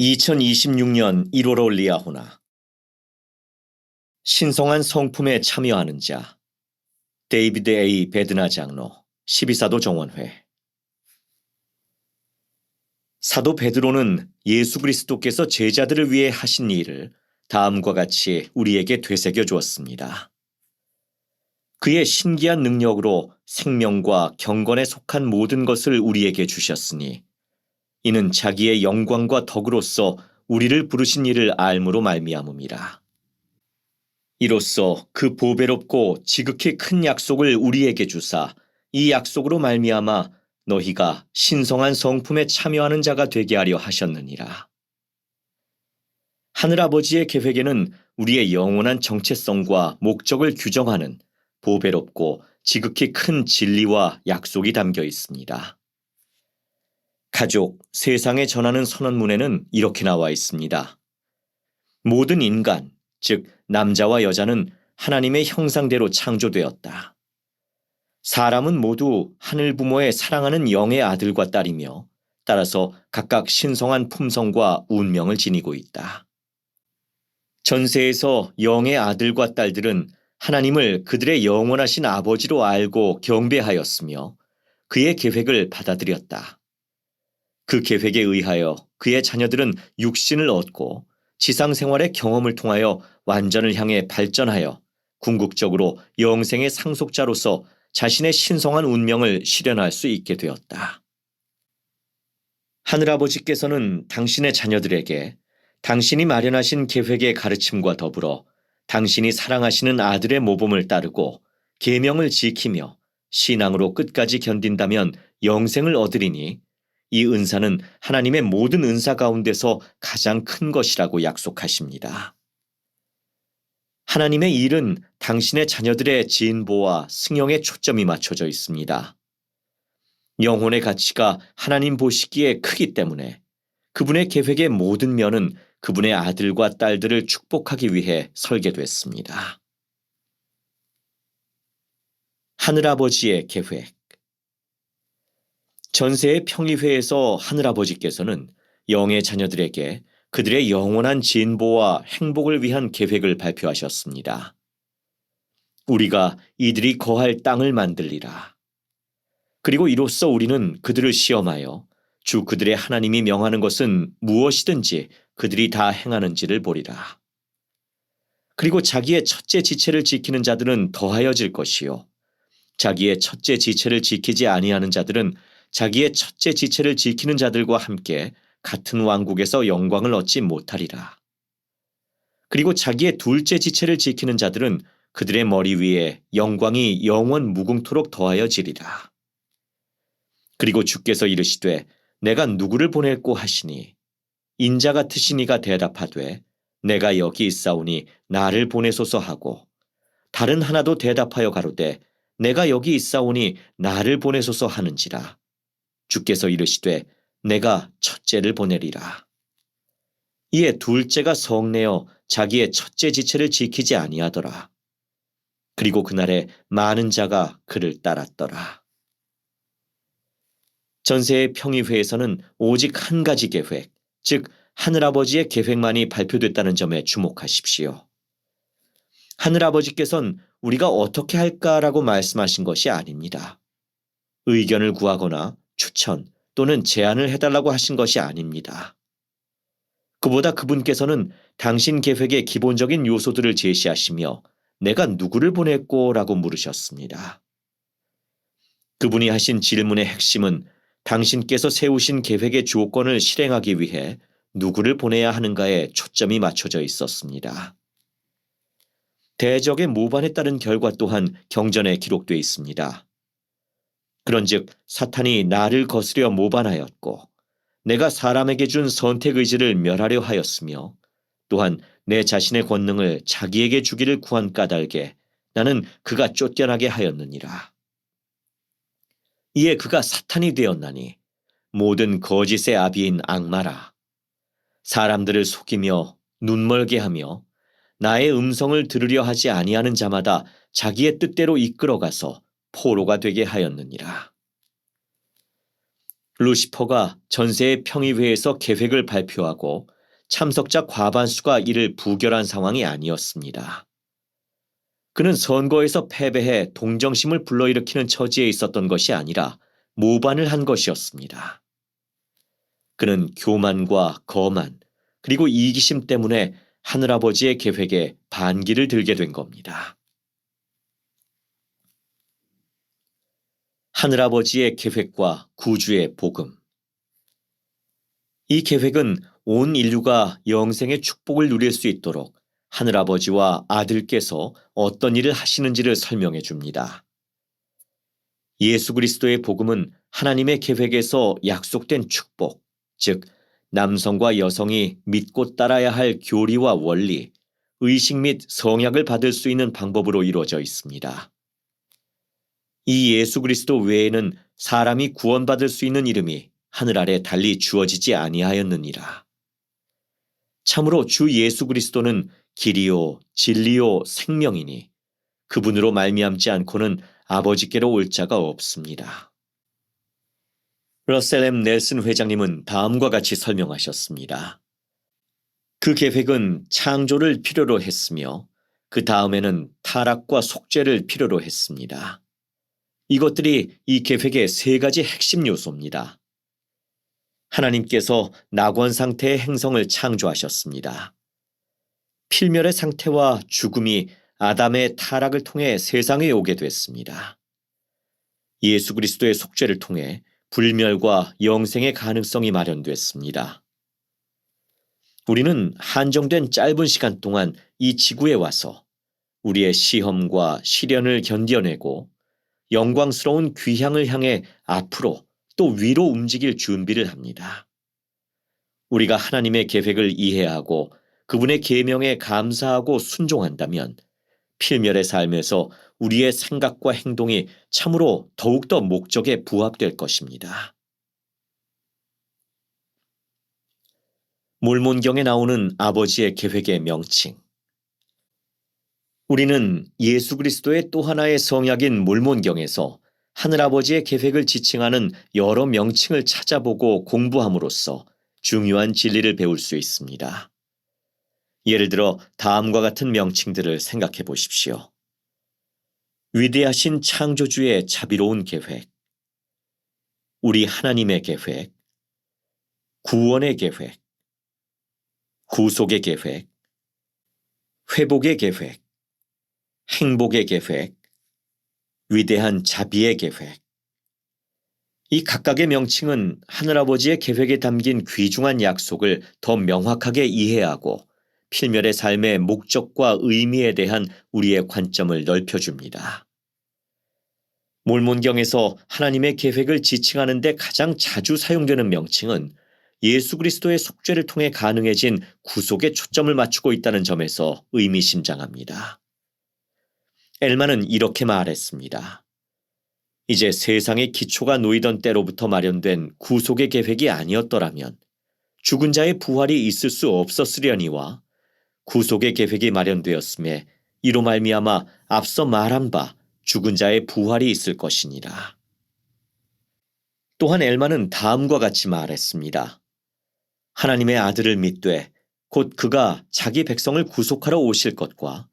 2026년 1월 올리아호나 신성한 성품에 참여하는 자 데이비드 A. 베드나 장로 12사도 정원회. 사도 베드로는 예수 그리스도께서 제자들을 위해 하신 일을 다음과 같이 우리에게 되새겨 주었습니다. 그의 신기한 능력으로 생명과 경건에 속한 모든 것을 우리에게 주셨으니 이는 자기의 영광과 덕으로서 우리를 부르신 이를 알므로 말미암음이라. 이로써 그 보배롭고 지극히 큰 약속을 우리에게 주사 이 약속으로 말미암아 너희가 신성한 성품에 참여하는 자가 되게 하려 하셨느니라. 하늘아버지의 계획에는 우리의 영원한 정체성과 목적을 규정하는 보배롭고 지극히 큰 진리와 약속이 담겨 있습니다. 가족, 세상에 전하는 선언문에는 이렇게 나와 있습니다. 모든 인간, 즉 남자와 여자는 하나님의 형상대로 창조되었다. 사람은 모두 하늘 부모의 사랑하는 영의 아들과 딸이며 따라서 각각 신성한 품성과 운명을 지니고 있다. 전세에서 영의 아들과 딸들은 하나님을 그들의 영원하신 아버지로 알고 경배하였으며 그의 계획을 받아들였다. 그 계획에 의하여 그의 자녀들은 육신을 얻고 지상 생활의 경험을 통하여 완전을 향해 발전하여 궁극적으로 영생의 상속자로서 자신의 신성한 운명을 실현할 수 있게 되었다. 하늘아버지께서는 당신의 자녀들에게 당신이 마련하신 계획의 가르침과 더불어 당신이 사랑하시는 아들의 모범을 따르고 계명을 지키며 신앙으로 끝까지 견딘다면 영생을 얻으리니 이 은사는 하나님의 모든 은사 가운데서 가장 큰 것이라고 약속하십니다. 하나님의 일은 당신의 자녀들의 진보와 승용에 초점이 맞춰져 있습니다. 영혼의 가치가 하나님 보시기에 크기 때문에 그분의 계획의 모든 면은 그분의 아들과 딸들을 축복하기 위해 설계됐습니다. 하늘아버지의 계획. 전세의 평의회에서 하늘아버지께서는 영의 자녀들에게 그들의 영원한 진보와 행복을 위한 계획을 발표하셨습니다. 우리가 이들이 거할 땅을 만들리라. 그리고 이로써 우리는 그들을 시험하여 주 그들의 하나님이 명하는 것은 무엇이든지 그들이 다 행하는지를 보리라. 그리고 자기의 첫째 지체를 지키는 자들은 더하여질 것이요. 자기의 첫째 지체를 지키지 아니하는 자들은 자기의 첫째 지체를 지키는 자들과 함께 같은 왕국에서 영광을 얻지 못하리라. 그리고 자기의 둘째 지체를 지키는 자들은 그들의 머리 위에 영광이 영원 무궁토록 더하여지리라. 그리고 주께서 이르시되 내가 누구를 보낼꼬 하시니 인자 같으신 이가 대답하되 내가 여기 있사오니 나를 보내소서 하고 다른 하나도 대답하여 가로되 내가 여기 있사오니 나를 보내소서 하는지라. 주께서 이르시되 내가 첫째를 보내리라. 이에 둘째가 성내어 자기의 첫째 지체를 지키지 아니하더라. 그리고 그날에 많은 자가 그를 따랐더라. 전세의 평의회에서는 오직 한 가지 계획, 즉 하늘아버지의 계획만이 발표됐다는 점에 주목하십시오. 하늘아버지께서는 우리가 어떻게 할까라고 말씀하신 것이 아닙니다. 의견을 구하거나 추천 또는 제안을 해달라고 하신 것이 아닙니다. 그보다 그분께서는 당신 계획의 기본적인 요소들을 제시하시며 내가 누구를 보냈고 라고 물으셨습니다. 그분이 하신 질문의 핵심은 당신께서 세우신 계획의 조건을 실행하기 위해 누구를 보내야 하는가에 초점이 맞춰져 있었습니다. 대적의 모반에 따른 결과 또한 경전에 기록되어 있습니다. 그런즉 사탄이 나를 거스려 모반하였고 내가 사람에게 준 선택 의지를 멸하려 하였으며 또한 내 자신의 권능을 자기에게 주기를 구한 까닭에 나는 그가 쫓겨나게 하였느니라. 이에 그가 사탄이 되었나니 모든 거짓의 아비인 악마라. 사람들을 속이며 눈멀게 하며 나의 음성을 들으려 하지 아니하는 자마다 자기의 뜻대로 이끌어가서 포로가 되게 하였느니라. 루시퍼가 전세의 평의회에서 계획을 발표하고 참석자 과반수가 이를 부결한 상황이 아니었습니다. 그는 선거에서 패배해 동정심을 불러일으키는 처지에 있었던 것이 아니라 모반을 한 것이었습니다. 그는 교만과 거만 그리고 이기심 때문에 하늘아버지의 계획에 반기를 들게 된 겁니다. 하늘아버지의 계획과 구주의 복음. 이 계획은 온 인류가 영생의 축복을 누릴 수 있도록 하늘아버지와 아들께서 어떤 일을 하시는지를 설명해 줍니다. 예수 그리스도의 복음은 하나님의 계획에서 약속된 축복, 즉 남성과 여성이 믿고 따라야 할 교리와 원리, 의식 및 성약을 받을 수 있는 방법으로 이루어져 있습니다. 이 예수 그리스도 외에는 사람이 구원받을 수 있는 이름이 하늘 아래 달리 주어지지 아니하였느니라. 참으로 주 예수 그리스도는 길이요 진리요 생명이니 그분으로 말미암지 않고는 아버지께로 올 자가 없습니다. 러셀 M. 넬슨 회장님은 다음과 같이 설명하셨습니다. 그 계획은 창조를 필요로 했으며 그 다음에는 타락과 속죄를 필요로 했습니다. 이것들이 이 계획의 세 가지 핵심 요소입니다. 하나님께서 낙원 상태의 행성을 창조하셨습니다. 필멸의 상태와 죽음이 아담의 타락을 통해 세상에 오게 됐습니다. 예수 그리스도의 속죄를 통해 불멸과 영생의 가능성이 마련됐습니다. 우리는 한정된 짧은 시간 동안 이 지구에 와서 우리의 시험과 시련을 견뎌내고 영광스러운 귀향을 향해 앞으로 또 위로 움직일 준비를 합니다. 우리가 하나님의 계획을 이해하고 그분의 계명에 감사하고 순종한다면 필멸의 삶에서 우리의 생각과 행동이 참으로 더욱더 목적에 부합될 것입니다. 몰몬경에 나오는 아버지의 계획의 명칭. 우리는 예수 그리스도의 또 하나의 성약인 몰몬경에서 하늘아버지의 계획을 지칭하는 여러 명칭을 찾아보고 공부함으로써 중요한 진리를 배울 수 있습니다. 예를 들어 다음과 같은 명칭들을 생각해 보십시오. 위대하신 창조주의 자비로운 계획, 우리 하나님의 계획, 구원의 계획, 구속의 계획, 회복의 계획, 행복의 계획, 위대한 자비의 계획. 이 각각의 명칭은 하늘아버지의 계획에 담긴 귀중한 약속을 더 명확하게 이해하고 필멸의 삶의 목적과 의미에 대한 우리의 관점을 넓혀줍니다. 몰몬경에서 하나님의 계획을 지칭하는 데 가장 자주 사용되는 명칭은 예수 그리스도의 속죄를 통해 가능해진 구속에 초점을 맞추고 있다는 점에서 의미심장합니다. 엘만은 이렇게 말했습니다. 이제 세상의 기초가 놓이던 때로부터 마련된 구속의 계획이 아니었더라면 죽은 자의 부활이 있을 수 없었으려니와 구속의 계획이 마련되었음에 이로 말미암아 앞서 말한 바 죽은 자의 부활이 있을 것이니라. 또한 엘만은 다음과 같이 말했습니다. 하나님의 아들을 믿되 곧 그가 자기 백성을 구속하러 오실 것과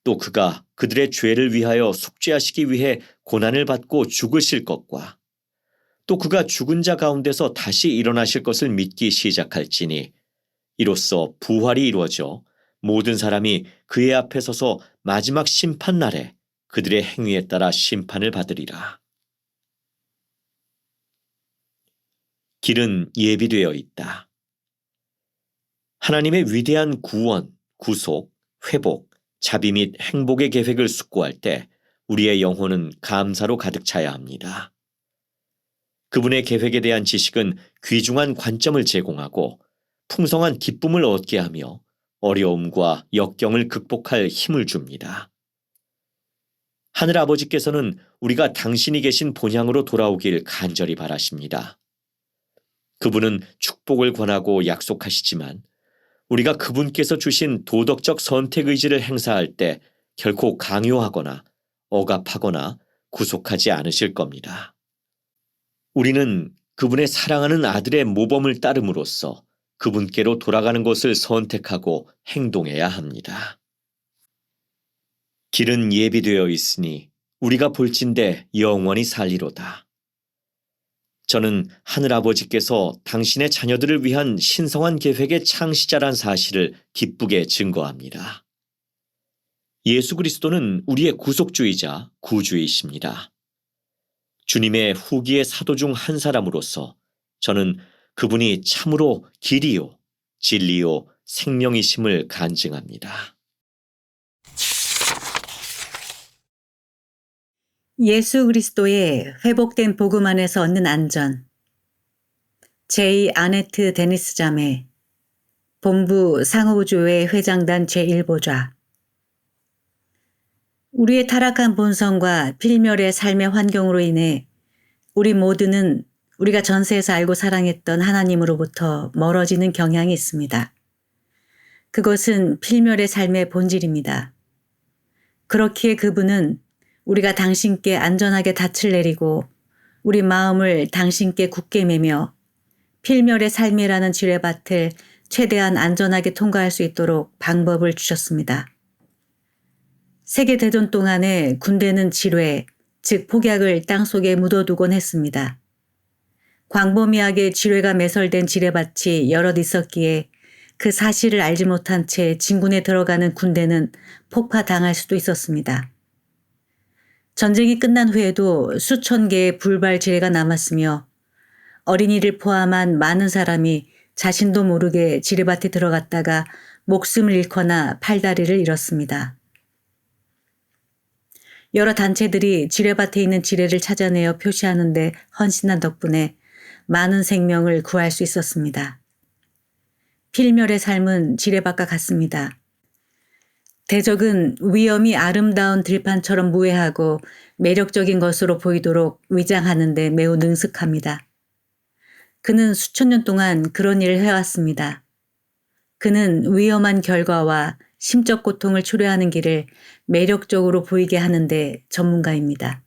또 그가 그들의 죄를 위하여 속죄하시기 위해 고난을 받고 죽으실 것과 또 그가 죽은 자 가운데서 다시 일어나실 것을 믿기 시작할지니 이로써 부활이 이루어져 모든 사람이 그의 앞에 서서 마지막 심판 날에 그들의 행위에 따라 심판을 받으리라. 길은 예비되어 있다. 하나님의 위대한 구원, 구속, 회복, 자비 및 행복의 계획을 숙고할 때 우리의 영혼은 감사로 가득 차야 합니다. 그분의 계획에 대한 지식은 귀중한 관점을 제공하고 풍성한 기쁨을 얻게 하며 어려움과 역경을 극복할 힘을 줍니다. 하늘 아버지께서는 우리가 당신이 계신 본향으로 돌아오길 간절히 바라십니다. 그분은 축복을 권하고 약속하시지만 우리가 그분께서 주신 도덕적 선택 의지를 행사할 때 결코 강요하거나 억압하거나 구속하지 않으실 겁니다. 우리는 그분의 사랑하는 아들의 모범을 따름으로써 그분께로 돌아가는 것을 선택하고 행동해야 합니다. 길은 예비되어 있으니 우리가 볼진대 영원히 살리로다. 저는 하늘아버지께서 당신의 자녀들을 위한 신성한 계획의 창시자란 사실을 기쁘게 증거합니다. 예수 그리스도는 우리의 구속주이자 구주이십니다. 주님의 후기의 사도 중 한 사람으로서 저는 그분이 참으로 길이요, 진리요, 생명이심을 간증합니다. 예수 그리스도의 회복된 복음 안에서 얻는 안전. 제2 아네트 데니스 자매, 본부 상호부조회 회장단 제1보좌. 우리의 타락한 본성과 필멸의 삶의 환경으로 인해 우리 모두는 우리가 전세에서 알고 사랑했던 하나님으로부터 멀어지는 경향이 있습니다. 그것은 필멸의 삶의 본질입니다. 그렇기에 그분은 우리가 당신께 안전하게 닻을 내리고 우리 마음을 당신께 굳게 매며 필멸의 삶이라는 지뢰밭을 최대한 안전하게 통과할 수 있도록 방법을 주셨습니다. 세계대전 동안에 군대는 지뢰, 즉 폭약을 땅속에 묻어두곤 했습니다. 광범위하게 지뢰가 매설된 지뢰밭이 여럿 있었기에 그 사실을 알지 못한 채 진군에 들어가는 군대는 폭파당할 수도 있었습니다. 전쟁이 끝난 후에도 수천 개의 불발 지뢰가 남았으며 어린이를 포함한 많은 사람이 자신도 모르게 지뢰밭에 들어갔다가 목숨을 잃거나 팔다리를 잃었습니다. 여러 단체들이 지뢰밭에 있는 지뢰를 찾아내어 표시하는 데 헌신한 덕분에 많은 생명을 구할 수 있었습니다. 필멸의 삶은 지뢰밭과 같습니다. 대적은 위험이 아름다운 들판처럼 무해하고 매력적인 것으로 보이도록 위장하는 데 매우 능숙합니다. 그는 수천 년 동안 그런 일을 해왔습니다. 그는 위험한 결과와 심적 고통을 초래하는 길을 매력적으로 보이게 하는데 전문가입니다.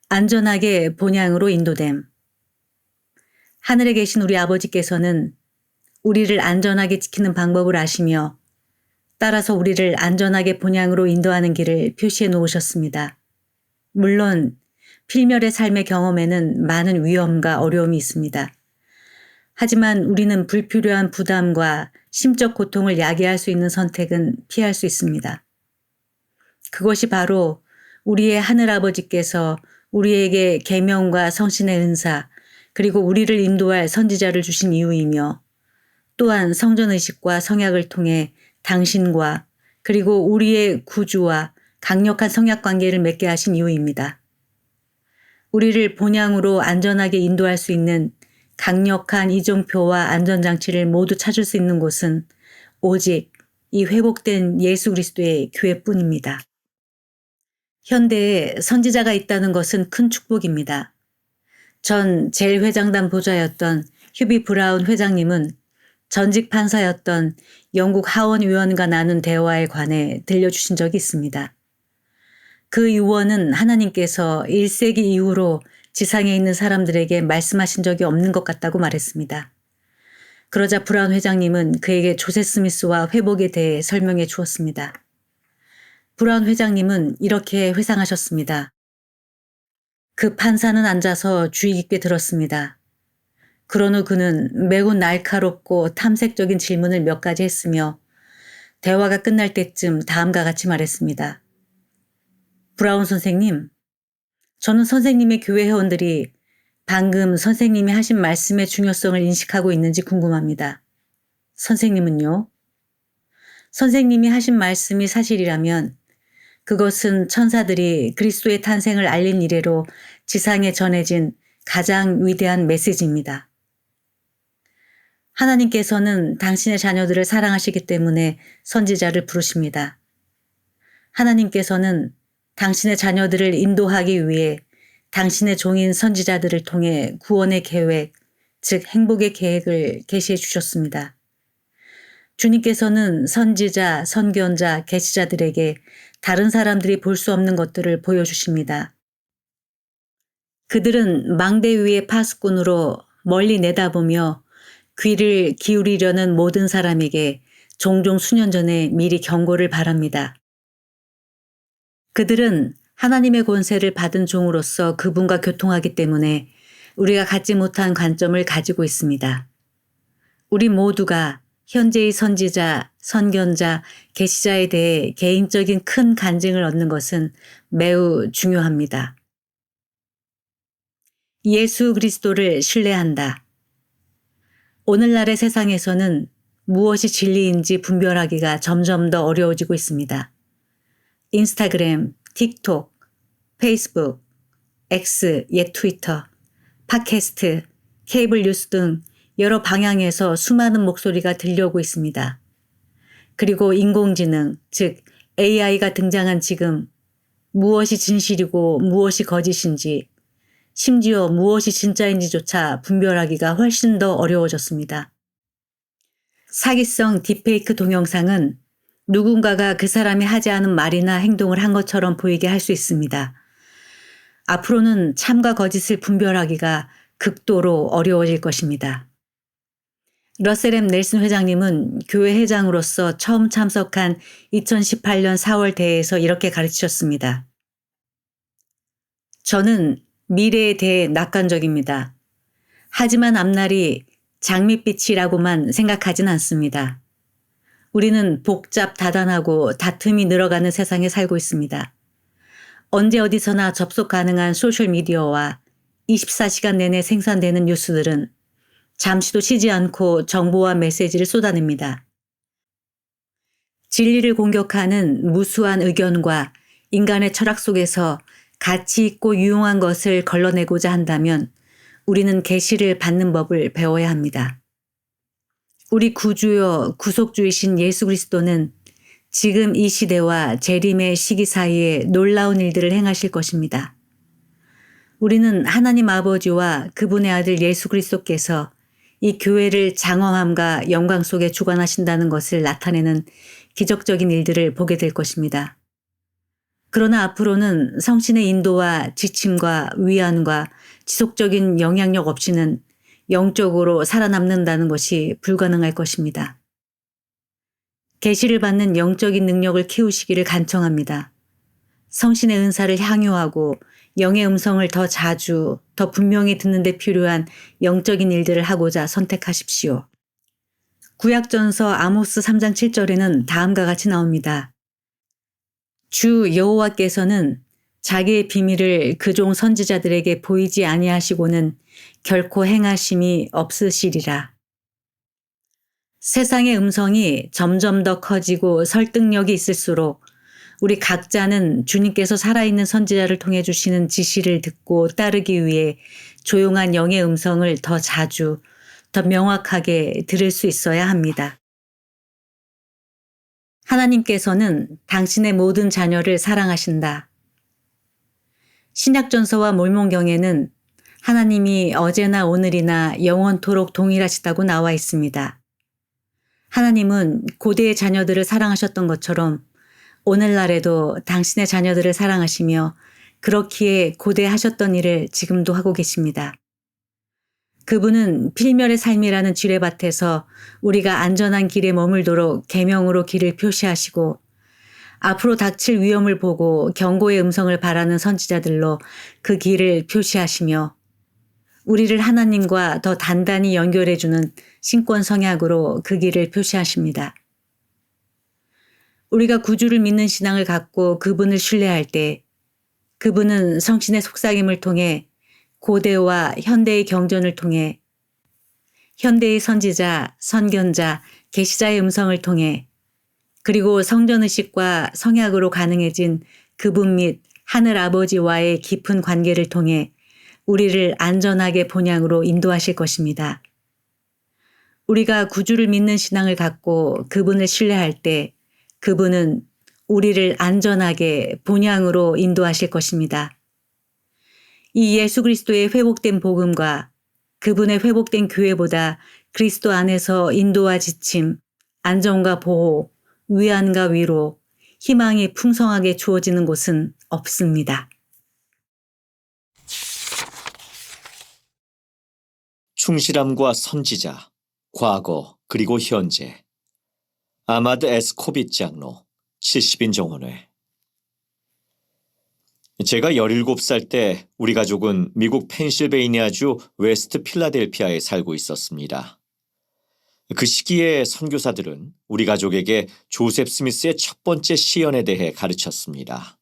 안전하게 본향으로 인도됨. 하늘에 계신 우리 아버지께서는 우리를 안전하게 지키는 방법을 아시며 따라서 우리를 안전하게 본향으로 인도하는 길을 표시해 놓으셨습니다. 물론 필멸의 삶의 경험에는 많은 위험과 어려움이 있습니다. 하지만 우리는 불필요한 부담과 심적 고통을 야기할 수 있는 선택은 피할 수 있습니다. 그것이 바로 우리의 하늘아버지께서 우리에게 계명과 성신의 은사 그리고 우리를 인도할 선지자를 주신 이유이며 또한 성전의식과 성약을 통해 당신과 그리고 우리의 구주와 강력한 성약관계를 맺게 하신 이유입니다. 우리를 본향으로 안전하게 인도할 수 있는 강력한 이종표와 안전장치를 모두 찾을 수 있는 곳은 오직 이 회복된 예수 그리스도의 교회뿐입니다. 현대에 선지자가 있다는 것은 큰 축복입니다. 전 제1회장단 보좌였던 휴비 브라운 회장님은 전직 판사였던 영국 하원 의원과 나눈 대화에 관해 들려주신 적이 있습니다. 그 의원은 하나님께서 1세기 이후로 지상에 있는 사람들에게 말씀하신 적이 없는 것 같다고 말했습니다. 그러자 브라운 회장님은 그에게 조세 스미스와 회복에 대해 설명해 주었습니다. 브라운 회장님은 이렇게 회상하셨습니다. 그 판사는 앉아서 주의 깊게 들었습니다. 그런 후 그는 매우 날카롭고 탐색적인 질문을 몇 가지 했으며 대화가 끝날 때쯤 다음과 같이 말했습니다. 브라운 선생님, 저는 선생님의 교회 회원들이 방금 선생님이 하신 말씀의 중요성을 인식하고 있는지 궁금합니다. 선생님은요? 선생님이 하신 말씀이 사실이라면 그것은 천사들이 그리스도의 탄생을 알린 이래로 지상에 전해진 가장 위대한 메시지입니다. 하나님께서는 당신의 자녀들을 사랑하시기 때문에 선지자를 부르십니다. 하나님께서는 당신의 자녀들을 인도하기 위해 당신의 종인 선지자들을 통해 구원의 계획, 즉 행복의 계획을 계시해 주셨습니다. 주님께서는 선지자, 선견자, 계시자들에게 다른 사람들이 볼 수 없는 것들을 보여주십니다. 그들은 망대 위의 파수꾼으로 멀리 내다보며 귀를 기울이려는 모든 사람에게 종종 수년 전에 미리 경고를 바랍니다. 그들은 하나님의 권세를 받은 종으로서 그분과 교통하기 때문에 우리가 갖지 못한 관점을 가지고 있습니다. 우리 모두가 현재의 선지자, 선견자, 계시자에 대해 개인적인 큰 간증을 얻는 것은 매우 중요합니다. 예수 그리스도를 신뢰한다. 오늘날의 세상에서는 무엇이 진리인지 분별하기가 점점 더 어려워지고 있습니다. 인스타그램, 틱톡, 페이스북, X, 옛 트위터, 팟캐스트, 케이블 뉴스 등 여러 방향에서 수많은 목소리가 들려오고 있습니다. 그리고 인공지능, 즉 AI가 등장한 지금 무엇이 진실이고 무엇이 거짓인지, 심지어 무엇이 진짜인지조차 분별하기가 훨씬 더 어려워졌습니다. 사기성 딥페이크 동영상은 누군가가 그 사람이 하지 않은 말이나 행동을 한 것처럼 보이게 할 수 있습니다. 앞으로는 참과 거짓을 분별하기가 극도로 어려워질 것입니다. 러셀 M. 넬슨 회장님은 교회 회장으로서 처음 참석한 2018년 4월 대회에서 이렇게 가르치셨습니다. 저는 미래에 대해 낙관적입니다. 하지만 앞날이 장밋빛이라고만 생각하진 않습니다. 우리는 복잡 다단하고 다툼이 늘어가는 세상에 살고 있습니다. 언제 어디서나 접속 가능한 소셜미디어와 24시간 내내 생산되는 뉴스들은 잠시도 쉬지 않고 정보와 메시지를 쏟아냅니다. 진리를 공격하는 무수한 의견과 인간의 철학 속에서 가치 있고 유용한 것을 걸러내고자 한다면 우리는 계시를 받는 법을 배워야 합니다. 우리 구주여 구속주이신 예수 그리스도는 지금 이 시대와 재림의 시기 사이에 놀라운 일들을 행하실 것입니다. 우리는 하나님 아버지와 그분의 아들 예수 그리스도께서 이 교회를 장엄함과 영광 속에 주관하신다는 것을 나타내는 기적적인 일들을 보게 될 것입니다. 그러나 앞으로는 성신의 인도와 지침과 위안과 지속적인 영향력 없이는 영적으로 살아남는다는 것이 불가능할 것입니다. 계시를 받는 영적인 능력을 키우시기를 간청합니다. 성신의 은사를 향유하고 영의 음성을 더 자주, 더 분명히 듣는 데 필요한 영적인 일들을 하고자 선택하십시오. 구약전서 아모스 3장 7절에는 다음과 같이 나옵니다. 주 여호와께서는 자기의 비밀을 그종 선지자들에게 보이지 아니하시고는 결코 행하심이 없으시리라. 세상의 음성이 점점 더 커지고 설득력이 있을수록 우리 각자는 주님께서 살아있는 선지자를 통해 주시는 지시를 듣고 따르기 위해 조용한 영의 음성을 더 자주, 더 명확하게 들을 수 있어야 합니다. 하나님께서는 당신의 모든 자녀를 사랑하신다. 신약전서와 몰몬경에는 하나님이 어제나 오늘이나 영원토록 동일하시다고 나와 있습니다. 하나님은 고대의 자녀들을 사랑하셨던 것처럼 오늘날에도 당신의 자녀들을 사랑하시며 그렇기에 고대 하셨던 일을 지금도 하고 계십니다. 그분은 필멸의 삶이라는 지뢰밭에서 우리가 안전한 길에 머물도록 계명으로 길을 표시하시고 앞으로 닥칠 위험을 보고 경고의 음성을 바라는 선지자들로 그 길을 표시하시며 우리를 하나님과 더 단단히 연결해주는 신권 성약으로 그 길을 표시하십니다. 우리가 구주를 믿는 신앙을 갖고 그분을 신뢰할 때 그분은 성신의 속삭임을 통해 고대와 현대의 경전을 통해 현대의 선지자, 선견자, 계시자의 음성을 통해 그리고 성전의식과 성약으로 가능해진 그분 및 하늘 아버지와의 깊은 관계를 통해 우리를 안전하게 본향으로 인도하실 것입니다. 우리가 구주를 믿는 신앙을 갖고 그분을 신뢰할 때 그분은 우리를 안전하게 본향으로 인도하실 것입니다. 이 예수 그리스도의 회복된 복음과 그분의 회복된 교회보다 그리스도 안에서 인도와 지침, 안정과 보호, 위안과 위로, 희망이 풍성하게 주어지는 곳은 없습니다. 충실함과 선지자, 과거 그리고 현재. 아마드 에스코빗 장로, 70인 정원회. 제가 17살 때 우리 가족은 미국 펜실베이니아주 웨스트 필라델피아에 살고 있었습니다. 그 시기에 선교사들은 우리 가족에게 조셉 스미스의 첫 번째 시연에 대해 가르쳤습니다.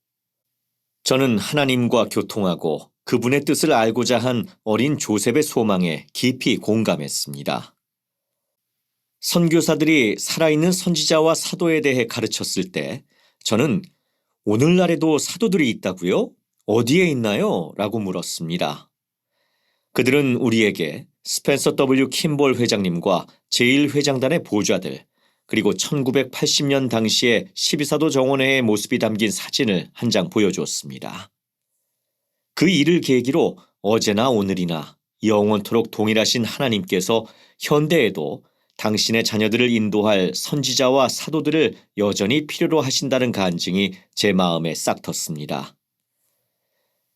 저는 하나님과 교통하고 그분의 뜻을 알고자 한 어린 조셉의 소망에 깊이 공감했습니다. 선교사들이 살아있는 선지자와 사도에 대해 가르쳤을 때 저는 오늘날에도 사도들이 있다고요? 어디에 있나요? 라고 물었습니다. 그들은 우리에게 스펜서 W. 킴볼 회장님과 제1회장단의 보좌들, 그리고 1980년 당시의 12사도 정원회의 모습이 담긴 사진을 한 장 보여주었습니다. 그 일을 계기로 어제나 오늘이나 영원토록 동일하신 하나님께서 현대에도 당신의 자녀들을 인도할 선지자와 사도들을 여전히 필요로 하신다는 간증이 제 마음에 싹 텄습니다.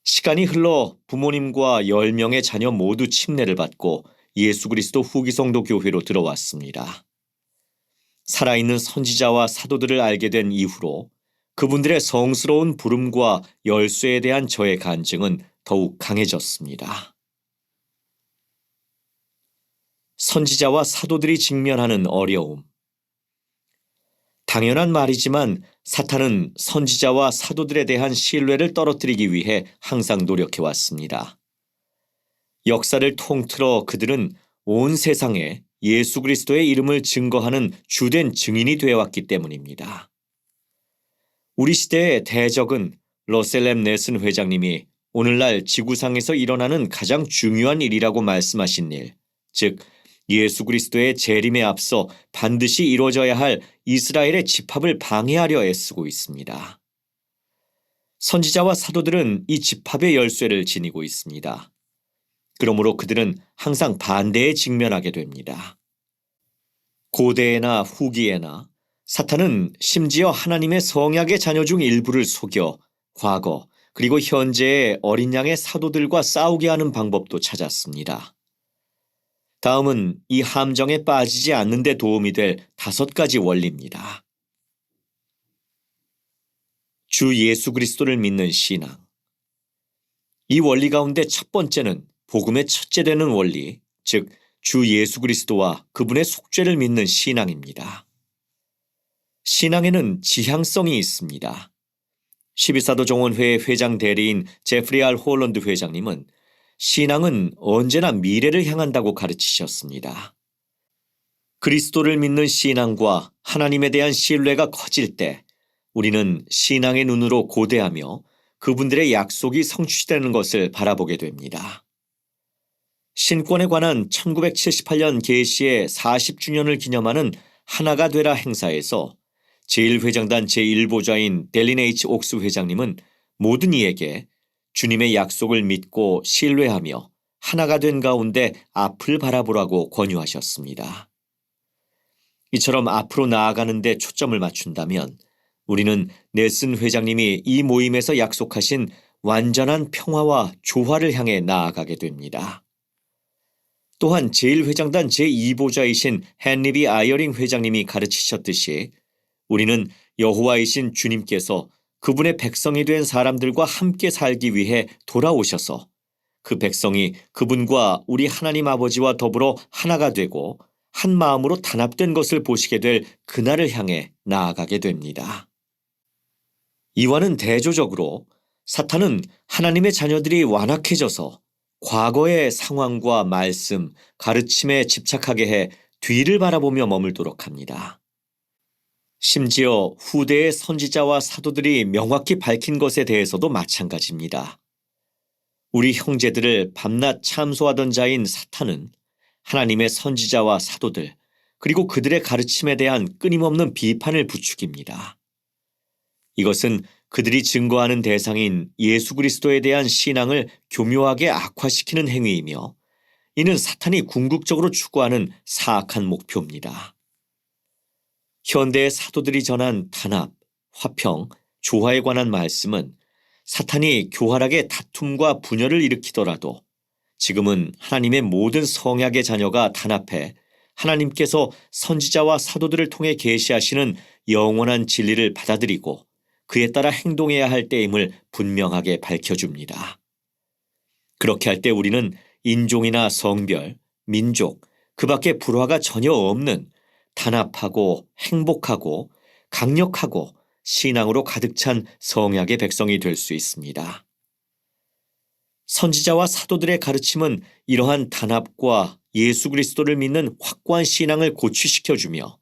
시간이 흘러 부모님과 10명의 자녀 모두 침례를 받고 예수 그리스도 후기성도 교회로 들어왔습니다. 살아있는 선지자와 사도들을 알게 된 이후로 그분들의 성스러운 부름과 열쇠에 대한 저의 간증은 더욱 강해졌습니다. 선지자와 사도들이 직면하는 어려움. 당연한 말이지만 사탄은 선지자와 사도들에 대한 신뢰를 떨어뜨리기 위해 항상 노력해왔습니다. 역사를 통틀어 그들은 온 세상에 예수 그리스도의 이름을 증거하는 주된 증인이 되어왔기 때문입니다. 우리 시대의 대적은 러셀 넷슨 회장님이 오늘날 지구상에서 일어나는 가장 중요한 일이라고 말씀하신 일, 즉 예수 그리스도의 재림에 앞서 반드시 이루어져야 할 이스라엘의 집합을 방해하려 애쓰고 있습니다. 선지자와 사도들은 이 집합의 열쇠를 지니고 있습니다. 그러므로 그들은 항상 반대에 직면하게 됩니다. 고대에나 후기에나 사탄은 심지어 하나님의 성약의 자녀 중 일부를 속여 과거 그리고 현재의 어린 양의 사도들과 싸우게 하는 방법도 찾았습니다. 다음은 이 함정에 빠지지 않는 데 도움이 될 5가지 원리입니다. 주 예수 그리스도를 믿는 신앙. 이 원리 가운데 첫 번째는 복음의 첫째 되는 원리, 즉 주 예수 그리스도와 그분의 속죄를 믿는 신앙입니다. 신앙에는 지향성이 있습니다. 12사도 정원회의 회장 대리인 제프리 R. 홀런드 회장님은 신앙은 언제나 미래를 향한다고 가르치셨습니다. 그리스도를 믿는 신앙과 하나님에 대한 신뢰가 커질 때 우리는 신앙의 눈으로 고대하며 그분들의 약속이 성취되는 것을 바라보게 됩니다. 신권에 관한 1978년 개시의 40주년을 기념하는 하나가 되라 행사에서 제1회장단 제1보좌인 델린 H. 옥스 회장님은 모든 이에게 주님의 약속을 믿고 신뢰하며 하나가 된 가운데 앞을 바라보라고 권유하셨습니다. 이처럼 앞으로 나아가는 데 초점을 맞춘다면 우리는 넬슨 회장님이 이 모임에서 약속하신 완전한 평화와 조화를 향해 나아가게 됩니다. 또한 제1회장단 제2보좌이신 헨리 B. 아이어링 회장님이 가르치셨듯이 우리는 여호와이신 주님께서 그분의 백성이 된 사람들과 함께 살기 위해 돌아오셔서 그 백성이 그분과 우리 하나님 아버지와 더불어 하나가 되고 한 마음으로 단합된 것을 보시게 될 그날을 향해 나아가게 됩니다. 이와는 대조적으로 사탄은 하나님의 자녀들이 완악해져서 과거의 상황과 말씀, 가르침에 집착하게 해 뒤를 바라보며 머물도록 합니다. 심지어 후대의 선지자와 사도들이 명확히 밝힌 것에 대해서도 마찬가지입니다. 우리 형제들을 밤낮 참소하던 자인 사탄은 하나님의 선지자와 사도들, 그리고 그들의 가르침에 대한 끊임없는 비판을 부추깁니다. 이것은 그들이 증거하는 대상인 예수 그리스도에 대한 신앙을 교묘하게 악화시키는 행위이며 이는 사탄이 궁극적으로 추구하는 사악한 목표입니다. 현대의 사도들이 전한 단합, 화평, 조화에 관한 말씀은 사탄이 교활하게 다툼과 분열을 일으키더라도 지금은 하나님의 모든 성약의 자녀가 단합해 하나님께서 선지자와 사도들을 통해 계시하시는 영원한 진리를 받아들이고 그에 따라 행동해야 할 때임을 분명하게 밝혀줍니다. 그렇게 할 때 우리는 인종이나 성별, 민족, 그 밖에 불화가 전혀 없는 단합하고 행복하고 강력하고 신앙으로 가득 찬 성약의 백성이 될 수 있습니다. 선지자와 사도들의 가르침은 이러한 단합과 예수 그리스도를 믿는 확고한 신앙을 고취시켜주며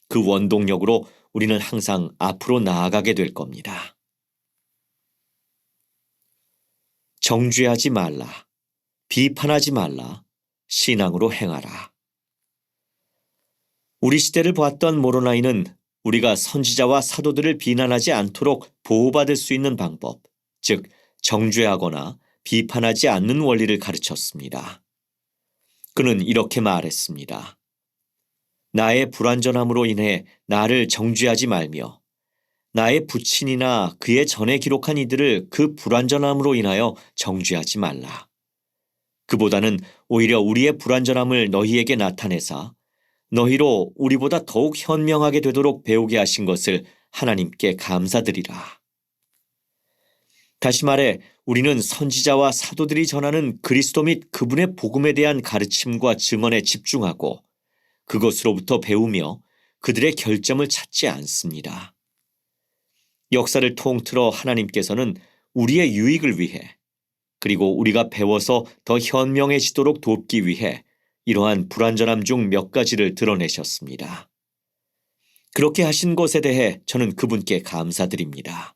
그 원동력으로 우리는 항상 앞으로 나아가게 될 겁니다. 정죄하지 말라, 비판하지 말라, 신앙으로 행하라. 우리 시대를 보았던 모로나이는 우리가 선지자와 사도들을 비난하지 않도록 보호받을 수 있는 방법, 즉 정죄하거나 비판하지 않는 원리를 가르쳤습니다. 그는 이렇게 말했습니다. 나의 불완전함으로 인해 나를 정죄하지 말며 나의 부친이나 그의 전에 기록한 이들을 그 불완전함으로 인하여 정죄하지 말라. 그보다는 오히려 우리의 불완전함을 너희에게 나타내사 너희로 우리보다 더욱 현명하게 되도록 배우게 하신 것을 하나님께 감사드리라. 다시 말해 우리는 선지자와 사도들이 전하는 그리스도 및 그분의 복음에 대한 가르침과 증언에 집중하고 그것으로부터 배우며 그들의 결점을 찾지 않습니다. 역사를 통틀어 하나님께서는 우리의 유익을 위해 그리고 우리가 배워서 더 현명해지도록 돕기 위해 이러한 불완전함 중 몇 가지를 드러내셨습니다. 그렇게 하신 것에 대해 저는 그분께 감사드립니다.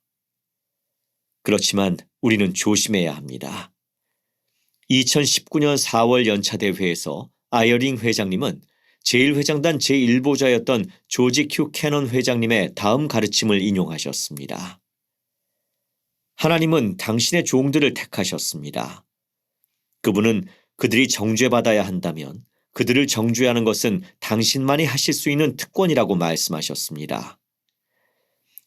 그렇지만 우리는 조심해야 합니다. 2019년 4월 연차대회에서 아이어링 회장님은 제1회장단 제1보좌였던 조지 큐 캐넌 회장님의 다음 가르침을 인용하셨습니다. 하나님은 당신의 종들을 택하셨습니다. 그분은 그들이 정죄받아야 한다면 그들을 정죄하는 것은 당신만이 하실 수 있는 특권이라고 말씀하셨습니다.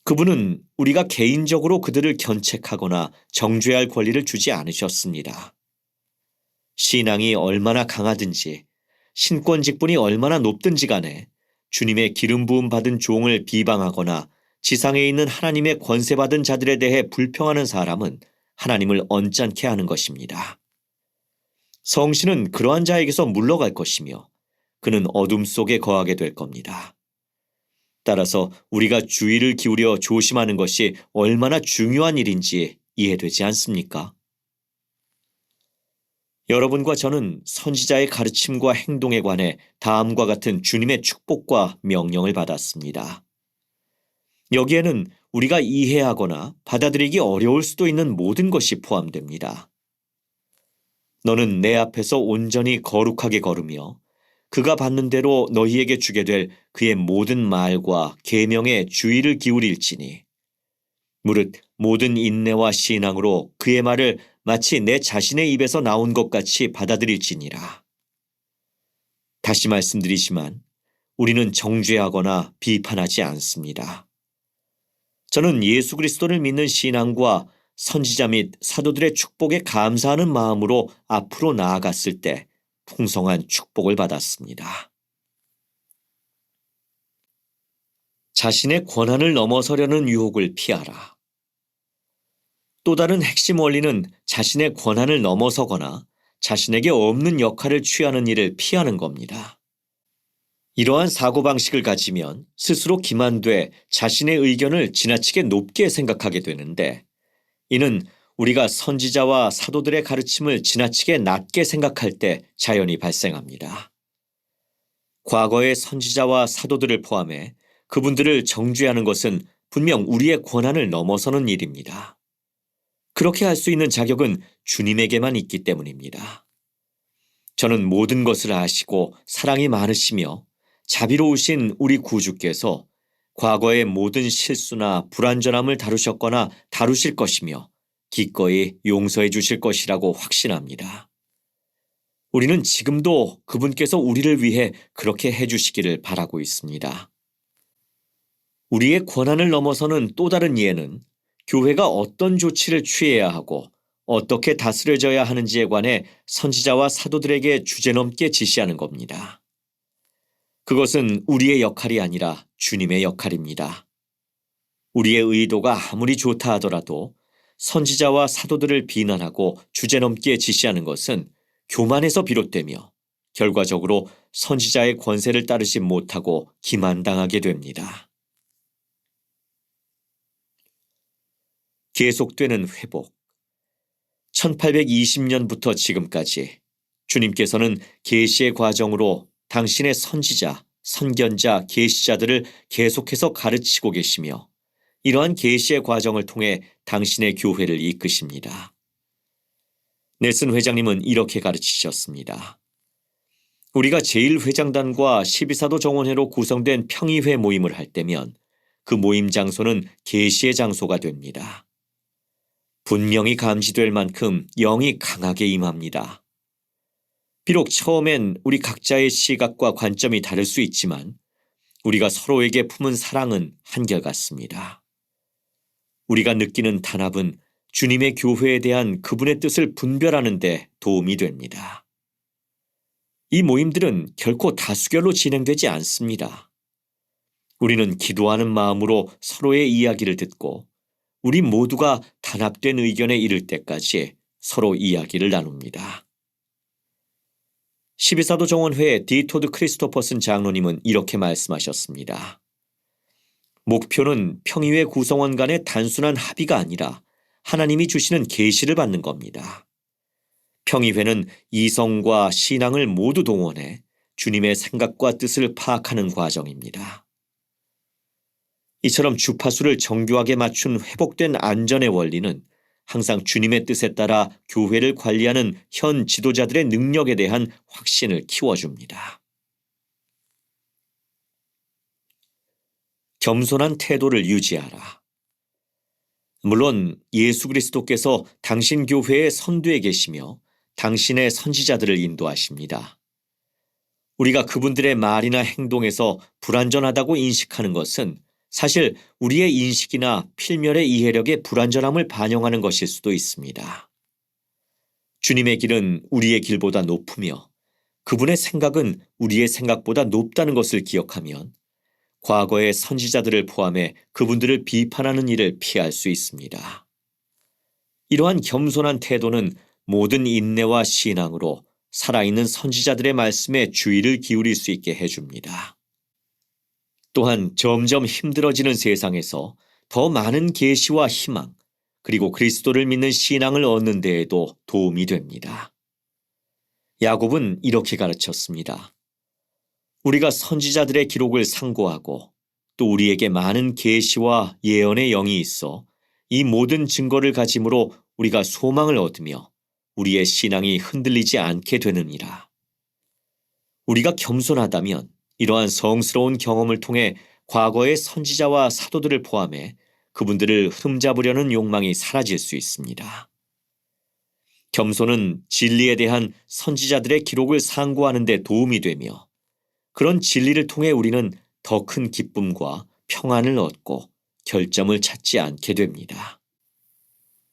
그분은 우리가 개인적으로 그들을 견책하거나 정죄할 권리를 주지 않으셨습니다. 신앙이 얼마나 강하든지 신권 직분이 얼마나 높든지 간에 주님의 기름 부음 받은 종을 비방하거나 지상에 있는 하나님의 권세 받은 자들에 대해 불평하는 사람은 하나님을 언짢게 하는 것입니다. 성신은 그러한 자에게서 물러갈 것이며 그는 어둠 속에 거하게 될 겁니다. 따라서 우리가 주의를 기울여 조심하는 것이 얼마나 중요한 일인지 이해되지 않습니까? 여러분과 저는 선지자의 가르침과 행동에 관해 다음과 같은 주님의 축복과 명령을 받았습니다. 여기에는 우리가 이해하거나 받아들이기 어려울 수도 있는 모든 것이 포함됩니다. 너는 내 앞에서 온전히 거룩하게 걸으며 그가 받는 대로 너희에게 주게 될 그의 모든 말과 계명에 주의를 기울일지니 무릇 모든 인내와 신앙으로 그의 말을 마치 내 자신의 입에서 나온 것 같이 받아들일지니라. 다시 말씀드리지만 우리는 정죄하거나 비판하지 않습니다. 저는 예수 그리스도를 믿는 신앙과 선지자 및 사도들의 축복에 감사하는 마음으로 앞으로 나아갔을 때 풍성한 축복을 받았습니다. 자신의 권한을 넘어서려는 유혹을 피하라. 또 다른 핵심 원리는 자신의 권한을 넘어서거나 자신에게 없는 역할을 취하는 일을 피하는 겁니다. 이러한 사고방식을 가지면 스스로 기만돼 자신의 의견을 지나치게 높게 생각하게 되는데 이는 우리가 선지자와 사도들의 가르침을 지나치게 낮게 생각할 때 자연히 발생합니다. 과거의 선지자와 사도들을 포함해 그분들을 정죄하는 것은 분명 우리의 권한을 넘어서는 일입니다. 그렇게 할 수 있는 자격은 주님에게만 있기 때문입니다. 저는 모든 것을 아시고 사랑이 많으시며 자비로우신 우리 구주께서 과거의 모든 실수나 불완전함을 다루셨거나 다루실 것이며 기꺼이 용서해 주실 것이라고 확신합니다. 우리는 지금도 그분께서 우리를 위해 그렇게 해주시기를 바라고 있습니다. 우리의 권한을 넘어서는 또 다른 이해는 교회가 어떤 조치를 취해야 하고 어떻게 다스려져야 하는지에 관해 선지자와 사도들에게 주제넘게 지시하는 겁니다. 그것은 우리의 역할이 아니라 주님의 역할입니다. 우리의 의도가 아무리 좋다 하더라도 선지자와 사도들을 비난하고 주제넘게 지시하는 것은 교만에서 비롯되며 결과적으로 선지자의 권세를 따르지 못하고 기만당하게 됩니다. 계속되는 회복. 1820년부터 지금까지 주님께서는 계시의 과정으로 당신의 선지자, 선견자, 계시자들을 계속해서 가르치고 계시며 이러한 계시의 과정을 통해 당신의 교회를 이끄십니다. 넬슨 회장님은 이렇게 가르치셨습니다. 우리가 제1회장단과 12사도 정원회로 구성된 평의회 모임을 할 때면 그 모임 장소는 계시의 장소가 됩니다. 분명히 감지될 만큼 영이 강하게 임합니다. 비록 처음엔 우리 각자의 시각과 관점이 다를 수 있지만 우리가 서로에게 품은 사랑은 한결같습니다. 우리가 느끼는 단합은 주님의 교회에 대한 그분의 뜻을 분별하는 데 도움이 됩니다. 이 모임들은 결코 다수결로 진행되지 않습니다. 우리는 기도하는 마음으로 서로의 이야기를 듣고 우리 모두가 단합된 의견에 이를 때까지 서로 이야기를 나눕니다. 12사도 정원회 디토드 크리스토퍼슨 장로님은 이렇게 말씀하셨습니다. 목표는 평의회 구성원 간의 단순한 합의가 아니라 하나님이 주시는 계시를 받는 겁니다. 평의회는 이성과 신앙을 모두 동원해 주님의 생각과 뜻을 파악하는 과정입니다. 이처럼 주파수를 정교하게 맞춘 회복된 안전의 원리는 항상 주님의 뜻에 따라 교회를 관리하는 현 지도자들의 능력에 대한 확신을 키워줍니다. 겸손한 태도를 유지하라. 물론 예수 그리스도께서 당신 교회의 선두에 계시며 당신의 선지자들을 인도하십니다. 우리가 그분들의 말이나 행동에서 불완전하다고 인식하는 것은 사실 우리의 인식이나 필멸의 이해력의 불완전함을 반영하는 것일 수도 있습니다. 주님의 길은 우리의 길보다 높으며 그분의 생각은 우리의 생각보다 높다는 것을 기억하면 과거의 선지자들을 포함해 그분들을 비판하는 일을 피할 수 있습니다. 이러한 겸손한 태도는 모든 인내와 신앙으로 살아있는 선지자들의 말씀에 주의를 기울일 수 있게 해줍니다. 또한 점점 힘들어지는 세상에서 더 많은 계시와 희망, 그리고 그리스도를 믿는 신앙을 얻는 데에도 도움이 됩니다. 야곱은 이렇게 가르쳤습니다. 우리가 선지자들의 기록을 상고하고 또 우리에게 많은 계시와 예언의 영이 있어 이 모든 증거를 가짐으로 우리가 소망을 얻으며 우리의 신앙이 흔들리지 않게 되느니라. 우리가 겸손하다면 이러한 성스러운 경험을 통해 과거의 선지자와 사도들을 포함해 그분들을 흠잡으려는 욕망이 사라질 수 있습니다. 겸손은 진리에 대한 선지자들의 기록을 상고하는 데 도움이 되며 그런 진리를 통해 우리는 더 큰 기쁨과 평안을 얻고 결점을 찾지 않게 됩니다.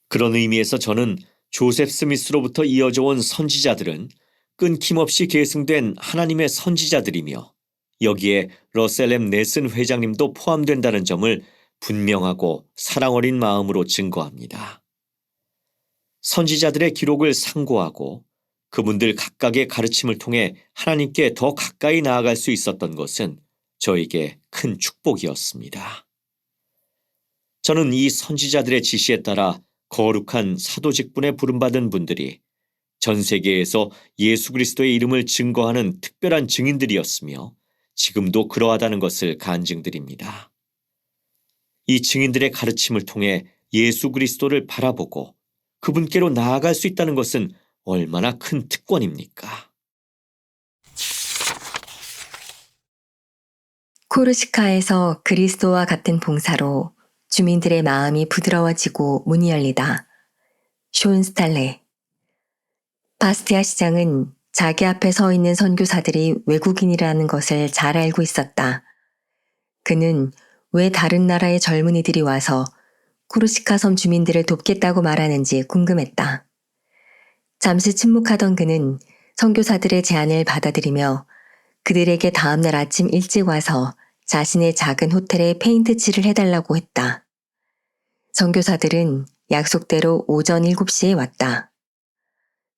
그런 의미에서 저는 조셉 스미스로부터 이어져 온 선지자들은 끊김없이 계승된 하나님의 선지자들이며 여기에 러셀 M. 넬슨 회장님도 포함된다는 점을 분명하고 사랑 어린 마음으로 증거합니다. 선지자들의 기록을 상고하고 그분들 각각의 가르침을 통해 하나님께 더 가까이 나아갈 수 있었던 것은 저에게 큰 축복이었습니다. 저는 이 선지자들의 지시에 따라 거룩한 사도 직분에 부름받은 분들이 전 세계에서 예수 그리스도의 이름을 증거하는 특별한 증인들이었으며 지금도 그러하다는 것을 간증드립니다. 이 증인들의 가르침을 통해 예수 그리스도를 바라보고 그분께로 나아갈 수 있다는 것은 얼마나 큰 특권입니까? 코르시카에서 그리스도와 같은 봉사로 주민들의 마음이 부드러워지고 문이 열리다. 쇼온 스탈레. 바스티아 시장은 자기 앞에 서 있는 선교사들이 외국인이라는 것을 잘 알고 있었다. 그는 왜 다른 나라의 젊은이들이 와서 코르시카 섬 주민들을 돕겠다고 말하는지 궁금했다. 잠시 침묵하던 그는 선교사들의 제안을 받아들이며 그들에게 다음날 아침 일찍 와서 자신의 작은 호텔에 페인트 칠을 해달라고 했다. 선교사들은 약속대로 오전 7시에 왔다.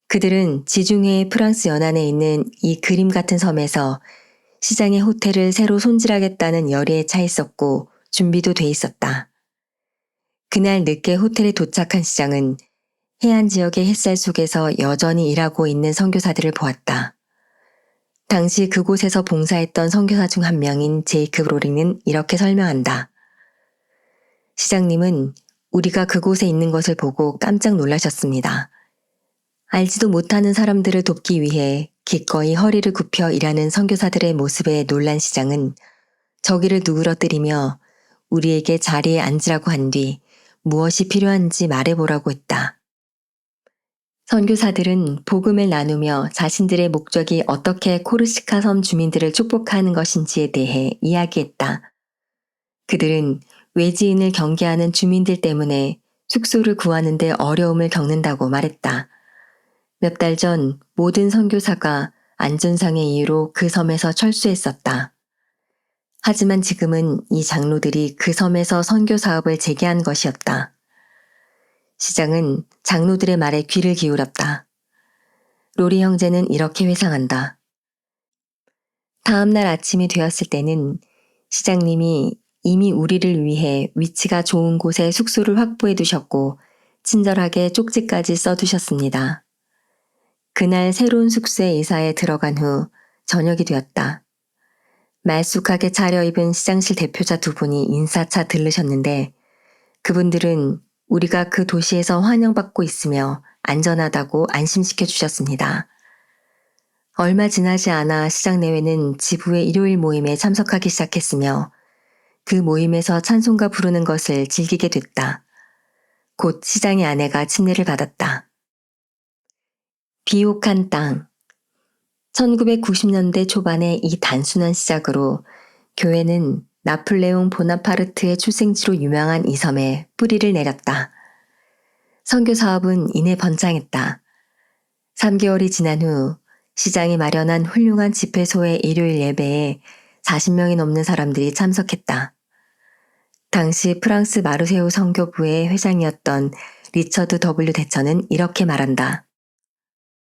그들은 지중해 프랑스 연안에 있는 이 그림 같은 섬에서 시장의 호텔을 새로 손질하겠다는 열의에 차 있었고 준비도 돼 있었다. 그날 늦게 호텔에 도착한 시장은 해안 지역의 햇살 속에서 여전히 일하고 있는 선교사들을 보았다. 당시 그곳에서 봉사했던 선교사 중 한 명인 제이크 로링은 이렇게 설명한다. 시장님은 우리가 그곳에 있는 것을 보고 깜짝 놀라셨습니다. 알지도 못하는 사람들을 돕기 위해 기꺼이 허리를 굽혀 일하는 선교사들의 모습에 놀란 시장은 저기를 누그러뜨리며 우리에게 자리에 앉으라고 한 뒤 무엇이 필요한지 말해보라고 했다. 선교사들은 복음을 나누며 자신들의 목적이 어떻게 코르시카 섬 주민들을 축복하는 것인지에 대해 이야기했다. 그들은 외지인을 경계하는 주민들 때문에 숙소를 구하는 데 어려움을 겪는다고 말했다. 몇 달 전 모든 선교사가 안전상의 이유로 그 섬에서 철수했었다. 하지만 지금은 이 장로들이 그 섬에서 선교 사업을 재개한 것이었다. 시장은 장로들의 말에 귀를 기울였다. 로리 형제는 이렇게 회상한다. 다음 날 아침이 되었을 때는 시장님이 이미 우리를 위해 위치가 좋은 곳에 숙소를 확보해 두셨고 친절하게 쪽지까지 써두셨습니다. 그날 새로운 숙소에 이사에 들어간 후 저녁이 되었다. 말쑥하게 차려입은 시장실 대표자 두 분이 인사차 들르셨는데 그분들은 우리가 그 도시에서 환영받고 있으며 안전하다고 안심시켜 주셨습니다. 얼마 지나지 않아 시장 내외는 지부의 일요일 모임에 참석하기 시작했으며 그 모임에서 찬송가 부르는 것을 즐기게 됐다. 곧 시장의 아내가 침례를 받았다. 비옥한 땅. 1990년대 초반의 이 단순한 시작으로 교회는 나폴레옹 보나파르트의 출생지로 유명한 이 섬에 뿌리를 내렸다. 선교 사업은 이내 번창했다. 3개월이 지난 후 시장이 마련한 훌륭한 집회소의 일요일 예배에 40명이 넘는 사람들이 참석했다. 당시 프랑스 마르세유 선교부의 회장이었던 리처드 W. 대처는 이렇게 말한다.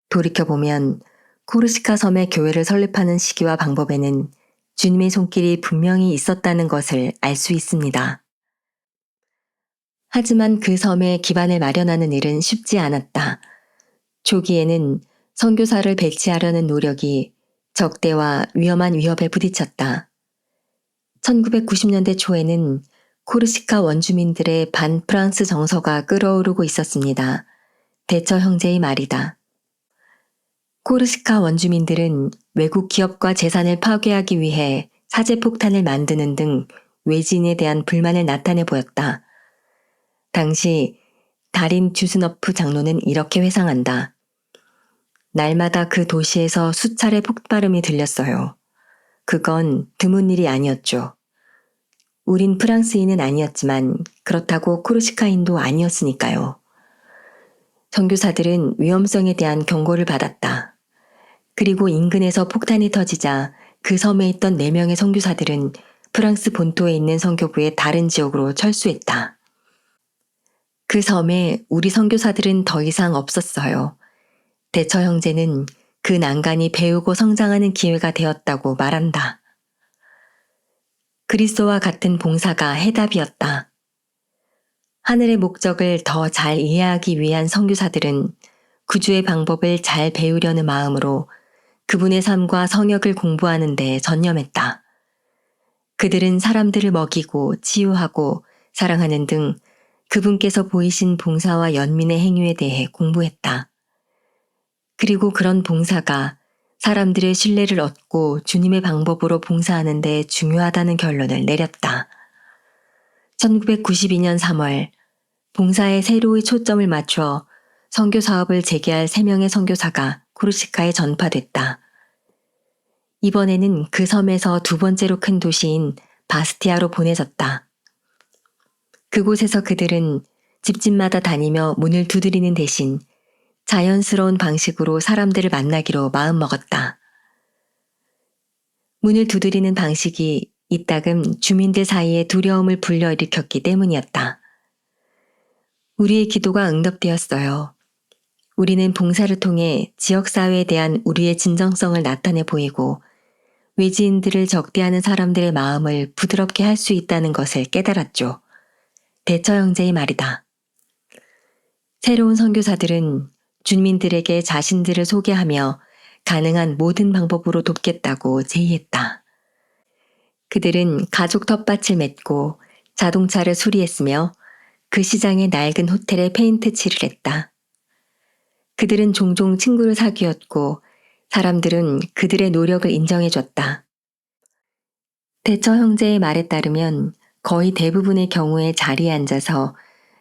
돌이켜보면 코르시카 섬의 교회를 설립하는 시기와 방법에는 주님의 손길이 분명히 있었다는 것을 알 수 있습니다. 하지만 그 섬에 기반을 마련하는 일은 쉽지 않았다. 초기에는 선교사를 배치하려는 노력이 적대와 위험한 위협에 부딪혔다. 1990년대 초에는 코르시카 원주민들의 반프랑스 정서가 끓어오르고 있었습니다. 대처 형제의 말이다. 코르시카 원주민들은 외국 기업과 재산을 파괴하기 위해 사제폭탄을 만드는 등 외지인에 대한 불만을 나타내 보였다. 당시 다린 듀스너프 장로는 이렇게 회상한다. 날마다 그 도시에서 수차례 폭발음이 들렸어요. 그건 드문 일이 아니었죠. 우린 프랑스인은 아니었지만 그렇다고 코르시카인도 아니었으니까요. 선교사들은 위험성에 대한 경고를 받았다. 그리고 인근에서 폭탄이 터지자 그 섬에 있던 4명의 선교사들은 프랑스 본토에 있는 선교부의 다른 지역으로 철수했다. 그 섬에 우리 선교사들은 더 이상 없었어요. 대처 형제는 그 난간이 배우고 성장하는 기회가 되었다고 말한다. 그리스도와 같은 봉사가 해답이었다. 하늘의 목적을 더 잘 이해하기 위한 선교사들은 구주의 방법을 잘 배우려는 마음으로 그분의 삶과 성역을 공부하는 데 전념했다. 그들은 사람들을 먹이고 치유하고 사랑하는 등 그분께서 보이신 봉사와 연민의 행위에 대해 공부했다. 그리고 그런 봉사가 사람들의 신뢰를 얻고 주님의 방법으로 봉사하는 데 중요하다는 결론을 내렸다. 1992년 3월 봉사에 새로이 초점을 맞춰 선교 사업을 재개할 3명의 선교사가 코르시카에 전파됐다. 이번에는 그 섬에서 두 번째로 큰 도시인 바스티아로 보내졌다. 그곳에서 그들은 집집마다 다니며 문을 두드리는 대신 자연스러운 방식으로 사람들을 만나기로 마음먹었다. 문을 두드리는 방식이 이따금 주민들 사이에 두려움을 불러일으켰기 때문이었다. 우리의 기도가 응답되었어요. 우리는 봉사를 통해 지역사회에 대한 우리의 진정성을 나타내 보이고 외지인들을 적대하는 사람들의 마음을 부드럽게 할 수 있다는 것을 깨달았죠. 대처 형제의 말이다. 새로운 선교사들은 주민들에게 자신들을 소개하며 가능한 모든 방법으로 돕겠다고 제의했다. 그들은 가죽 텃밭을 맺고 자동차를 수리했으며 그 시장의 낡은 호텔에 페인트 칠을 했다. 그들은 종종 친구를 사귀었고 사람들은 그들의 노력을 인정해줬다. 대처 형제의 말에 따르면 거의 대부분의 경우에 자리에 앉아서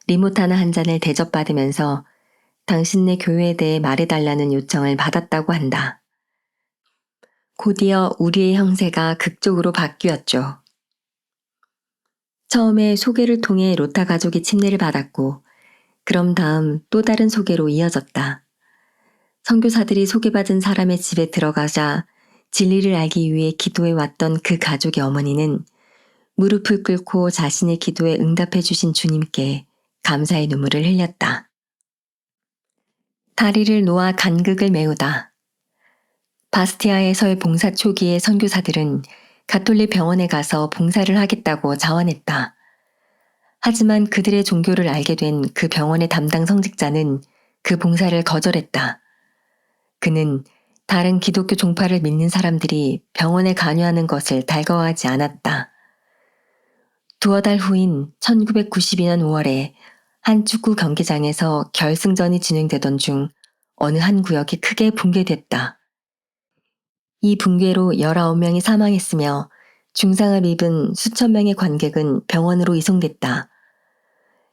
리모타나 한 잔을 대접받으면서 당신네 교회에 대해 말해달라는 요청을 받았다고 한다. 곧이어 우리의 형세가 극적으로 바뀌었죠. 처음에 소개를 통해 로타 가족이 침례를 받았고 그럼 다음 또 다른 소개로 이어졌다. 선교사들이 소개받은 사람의 집에 들어가자 진리를 알기 위해 기도해 왔던 그 가족의 어머니는 무릎을 꿇고 자신의 기도에 응답해 주신 주님께 감사의 눈물을 흘렸다. 다리를 놓아 간극을 메우다. 바스티아에서의 봉사 초기의 선교사들은 가톨릭 병원에 가서 봉사를 하겠다고 자원했다. 하지만 그들의 종교를 알게 된 그 병원의 담당 성직자는 그 봉사를 거절했다. 그는 다른 기독교 종파를 믿는 사람들이 병원에 관여하는 것을 달가워하지 않았다. 두어 달 후인 1992년 5월에 한 축구 경기장에서 결승전이 진행되던 중 어느 한 구역이 크게 붕괴됐다. 이 붕괴로 19명이 사망했으며 중상을 입은 수천 명의 관객은 병원으로 이송됐다.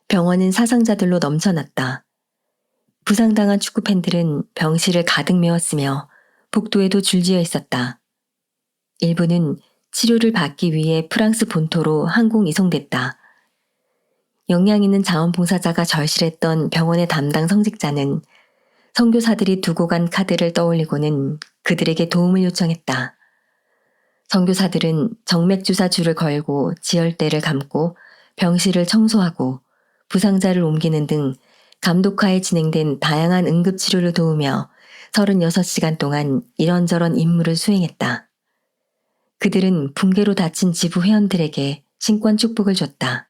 병원은 사상자들로 넘쳐났다. 부상당한 축구팬들은 병실을 가득 메웠으며 복도에도 줄지어 있었다. 일부는 치료를 받기 위해 프랑스 본토로 항공 이송됐다. 역량 있는 자원봉사자가 절실했던 병원의 담당 성직자는 선교사들이 두고 간 카드를 떠올리고는 그들에게 도움을 요청했다. 선교사들은 정맥주사 줄을 걸고 지혈대를 감고 병실을 청소하고 부상자를 옮기는 등 감독하에 진행된 다양한 응급치료를 도우며 36시간 동안 이런저런 임무를 수행했다. 그들은 붕괴로 다친 지부 회원들에게 신권 축복을 줬다.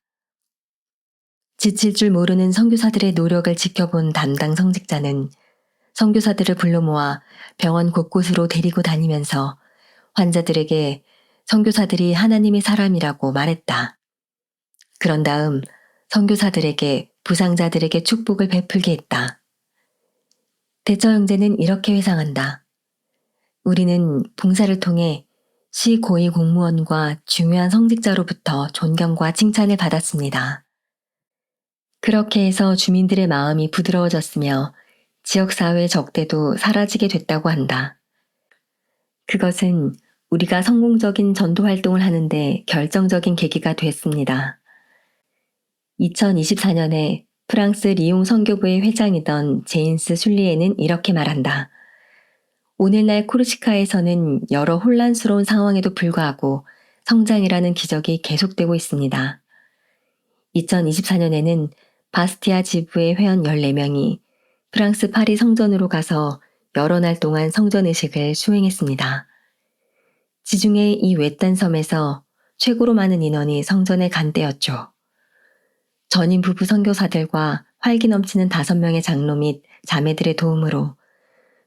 지칠 줄 모르는 선교사들의 노력을 지켜본 담당 성직자는 선교사들을 불러 모아 병원 곳곳으로 데리고 다니면서 환자들에게 선교사들이 하나님의 사람이라고 말했다. 그런 다음 선교사들에게 부상자들에게 축복을 베풀게 했다. 대처 형제는 이렇게 회상한다. 우리는 봉사를 통해 시 고위 공무원과 중요한 성직자로부터 존경과 칭찬을 받았습니다. 그렇게 해서 주민들의 마음이 부드러워졌으며 지역사회 적대도 사라지게 됐다고 한다. 그것은 우리가 성공적인 전도 활동을 하는데 결정적인 계기가 됐습니다. 2024년에 프랑스 리옹 선교부의 회장이던 제인스 술리에는 이렇게 말한다. 오늘날 코르시카에서는 여러 혼란스러운 상황에도 불구하고 성장이라는 기적이 계속되고 있습니다. 2024년에는 바스티아 지부의 회원 14명이 프랑스 파리 성전으로 가서 여러 날 동안 성전의식을 수행했습니다. 지중해 이 외딴 섬에서 최고로 많은 인원이 성전에 간 때였죠. 전임 부부 선교사들과 활기 넘치는 5명의 장로 및 자매들의 도움으로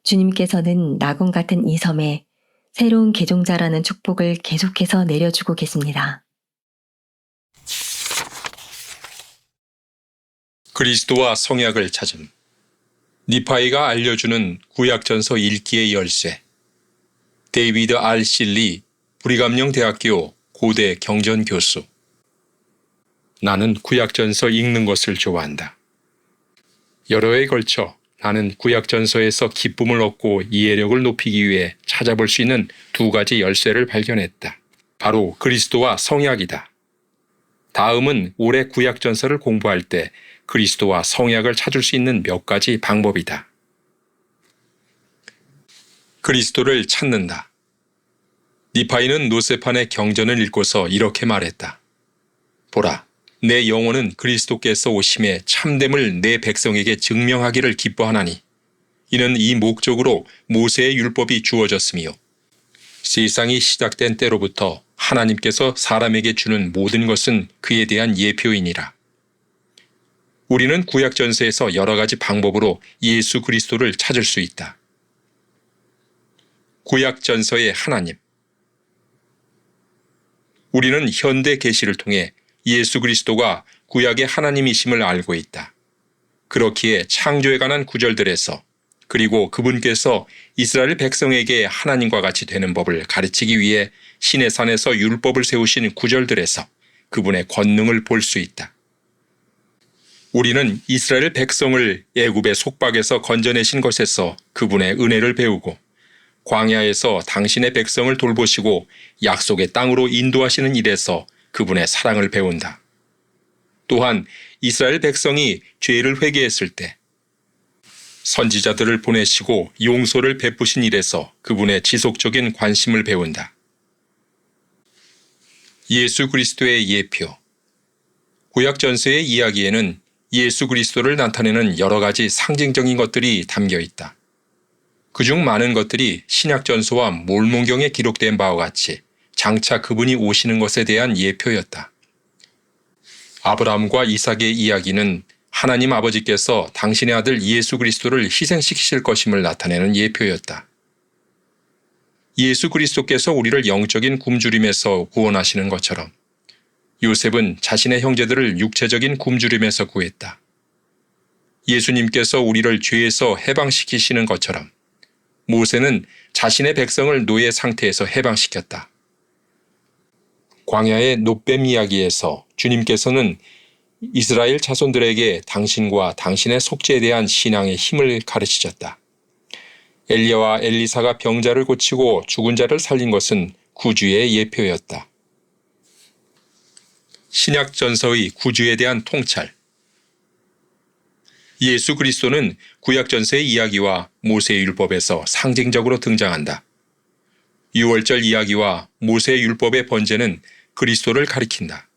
주님께서는 낙원 같은 이 섬에 새로운 개종자라는 축복을 계속해서 내려주고 계십니다. 그리스도와 성약을 찾음. 니파이가 알려주는 구약전서 읽기의 열쇠. 데이비드 R. 실리 브리감령 대학교 고대 경전 교수. 나는 구약전서 읽는 것을 좋아한다. 여러 해에 걸쳐 나는 구약전서에서 기쁨을 얻고 이해력을 높이기 위해 찾아볼 수 있는 2가지 열쇠를 발견했다. 바로 그리스도와 성약이다. 다음은 올해 구약전서를 공부할 때 그리스도와 성약을 찾을 수 있는 몇 가지 방법이다. 그리스도를 찾는다. 니파이는 노세판의 경전을 읽고서 이렇게 말했다. 보라, 내 영혼은 그리스도께서 오심에 참됨을 내 백성에게 증명하기를 기뻐하나니 이는 이 목적으로 모세의 율법이 주어졌으며 세상이 시작된 때로부터 하나님께서 사람에게 주는 모든 것은 그에 대한 예표이니라. 우리는 구약전서에서 여러 가지 방법으로 예수 그리스도를 찾을 수 있다. 구약전서의 하나님. 우리는 현대 계시를 통해 예수 그리스도가 구약의 하나님이심을 알고 있다. 그렇기에 창조에 관한 구절들에서 그리고 그분께서 이스라엘 백성에게 하나님과 같이 되는 법을 가르치기 위해 신의 산에서 율법을 세우신 구절들에서 그분의 권능을 볼 수 있다. 우리는 이스라엘 백성을 애굽의 속박에서 건져내신 것에서 그분의 은혜를 배우고 광야에서 당신의 백성을 돌보시고 약속의 땅으로 인도하시는 일에서 그분의 사랑을 배운다. 또한 이스라엘 백성이 죄를 회개했을 때 선지자들을 보내시고 용서를 베푸신 일에서 그분의 지속적인 관심을 배운다. 예수 그리스도의 예표. 구약전서의 이야기에는 예수 그리스도를 나타내는 여러 가지 상징적인 것들이 담겨 있다. 그중 많은 것들이 신약전서와 몰몬경에 기록된 바와 같이 장차 그분이 오시는 것에 대한 예표였다. 아브라함과 이삭의 이야기는 하나님 아버지께서 당신의 아들 예수 그리스도를 희생시키실 것임을 나타내는 예표였다. 예수 그리스도께서 우리를 영적인 굶주림에서 구원하시는 것처럼 요셉은 자신의 형제들을 육체적인 굶주림에서 구했다. 예수님께서 우리를 죄에서 해방시키시는 것처럼 모세는 자신의 백성을 노예 상태에서 해방시켰다. 광야의 놋뱀 이야기에서 주님께서는 이스라엘 자손들에게 당신과 당신의 속죄에 대한 신앙의 힘을 가르치셨다. 엘리야와 엘리사가 병자를 고치고 죽은 자를 살린 것은 구주의 예표였다. 신약 전서의 구주에 대한 통찰. 예수 그리스도는 구약 전서의 이야기와 모세의 율법에서 상징적으로 등장한다. 유월절 이야기와 모세의 율법의 번제는 그리스도를 가리킨다.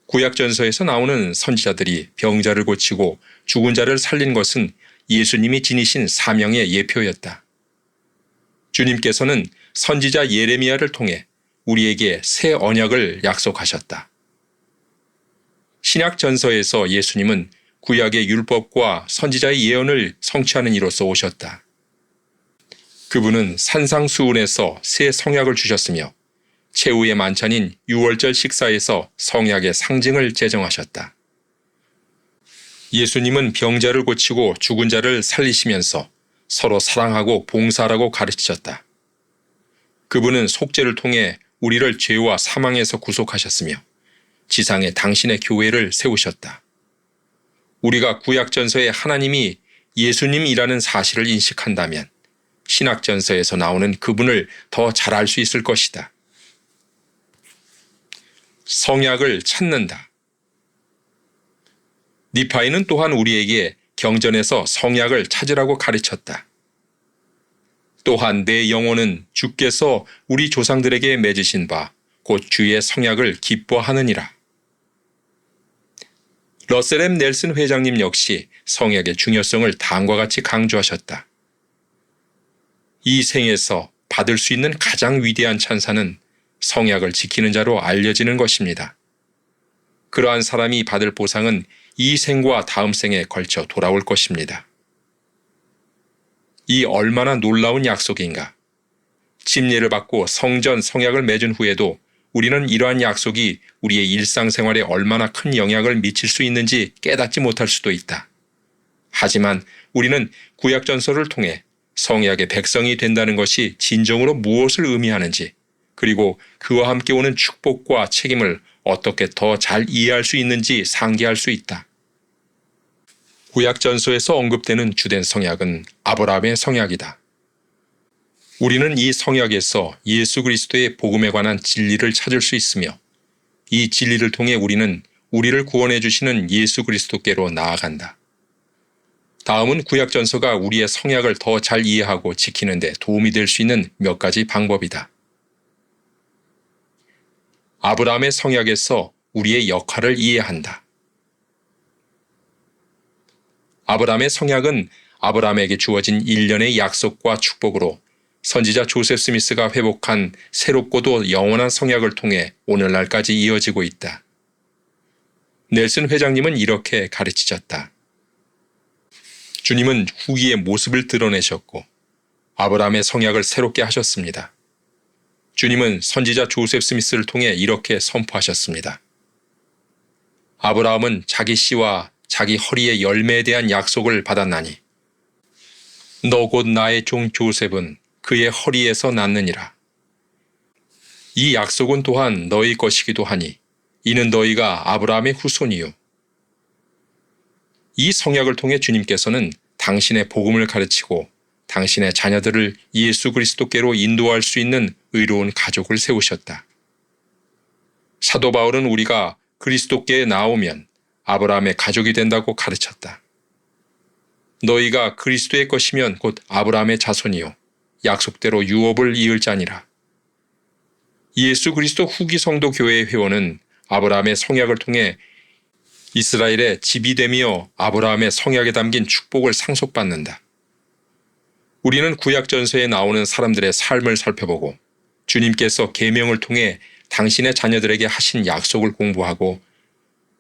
구약 전서에서 나오는 선지자들이 병자를 고치고 죽은 자를 살린 것은 예수님이 지니신 사명의 예표였다. 주님께서는 선지자 예레미야를 통해 우리에게 새 언약을 약속하셨다. 신약 전서에서 예수님은 구약의 율법과 선지자의 예언을 성취하는 이로서 오셨다. 그분은 산상수훈에서 새 성약을 주셨으며 최후의 만찬인 유월절 식사에서 성약의 상징을 제정하셨다. 예수님은 병자를 고치고 죽은 자를 살리시면서 서로 사랑하고 봉사하라고 가르치셨다. 그분은 속죄를 통해 우리를 죄와 사망에서 구속하셨으며 지상에 당신의 교회를 세우셨다. 우리가 구약전서에 하나님이 예수님이라는 사실을 인식한다면 신약전서에서 나오는 그분을 더 잘 알 수 있을 것이다. 성약을 찾는다. 니파이는 또한 우리에게 경전에서 성약을 찾으라고 가르쳤다. 또한 내 영혼은 주께서 우리 조상들에게 맺으신 바 곧 주의 성약을 기뻐하느니라. 러셀 M. 넬슨 회장님 역시 성약의 중요성을 다음과 같이 강조하셨다. 이 생에서 받을 수 있는 가장 위대한 찬사는 성약을 지키는 자로 알려지는 것입니다. 그러한 사람이 받을 보상은 이 생과 다음 생에 걸쳐 돌아올 것입니다. 이 얼마나 놀라운 약속인가. 침례를 받고 성전 성약을 맺은 후에도 우리는 이러한 약속이 우리의 일상생활에 얼마나 큰 영향을 미칠 수 있는지 깨닫지 못할 수도 있다. 하지만 우리는 구약전서를 통해 성약의 백성이 된다는 것이 진정으로 무엇을 의미하는지 그리고 그와 함께 오는 축복과 책임을 어떻게 더 잘 이해할 수 있는지 상기할 수 있다. 구약전서에서 언급되는 주된 성약은 아브라함의 성약이다. 우리는 이 성약에서 예수 그리스도의 복음에 관한 진리를 찾을 수 있으며 이 진리를 통해 우리는 우리를 구원해 주시는 예수 그리스도께로 나아간다. 다음은 구약전서가 우리의 성약을 더 잘 이해하고 지키는 데 도움이 될 수 있는 몇 가지 방법이다. 아브라함의 성약에서 우리의 역할을 이해한다. 아브라함의 성약은 아브라함에게 주어진 일련의 약속과 축복으로 선지자 조셉 스미스가 회복한 새롭고도 영원한 성약을 통해 오늘날까지 이어지고 있다. 넬슨 회장님은 이렇게 가르치셨다. 주님은 후기의 모습을 드러내셨고 아브라함의 성약을 새롭게 하셨습니다. 주님은 선지자 조셉 스미스를 통해 이렇게 선포하셨습니다. 아브라함은 자기 씨와 자기 허리의 열매에 대한 약속을 받았나니 너 곧 나의 종 조셉은 그의 허리에서 낳느니라. 이 약속은 또한 너희 것이기도 하니 이는 너희가 아브라함의 후손이요. 이 성약을 통해 주님께서는 당신의 복음을 가르치고 당신의 자녀들을 예수 그리스도께로 인도할 수 있는 의로운 가족을 세우셨다. 사도 바울은 우리가 그리스도께에 나오면 아브라함의 가족이 된다고 가르쳤다. 너희가 그리스도의 것이면 곧 아브라함의 자손이요 약속대로 유업을 이을 자니라. 예수 그리스도 후기 성도 교회의 회원은 아브라함의 성약을 통해 이스라엘의 집이 되며 아브라함의 성약에 담긴 축복을 상속받는다. 우리는 구약전서에 나오는 사람들의 삶을 살펴보고 주님께서 계명을 통해 당신의 자녀들에게 하신 약속을 공부하고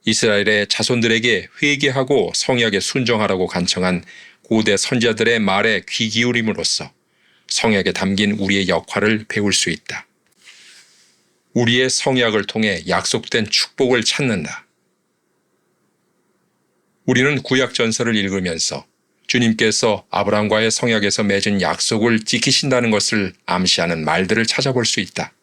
이스라엘의 자손들에게 회개하고 성약에 순종하라고 간청한 고대 선지자들의 말에 귀 기울임으로써 성약에 담긴 우리의 역할을 배울 수 있다. 우리의 성약을 통해 약속된 축복을 찾는다. 우리는 구약전서를 읽으면서 주님께서 아브라함과의 성약에서 맺은 약속을 지키신다는 것을 암시하는 말들을 찾아볼 수 있다.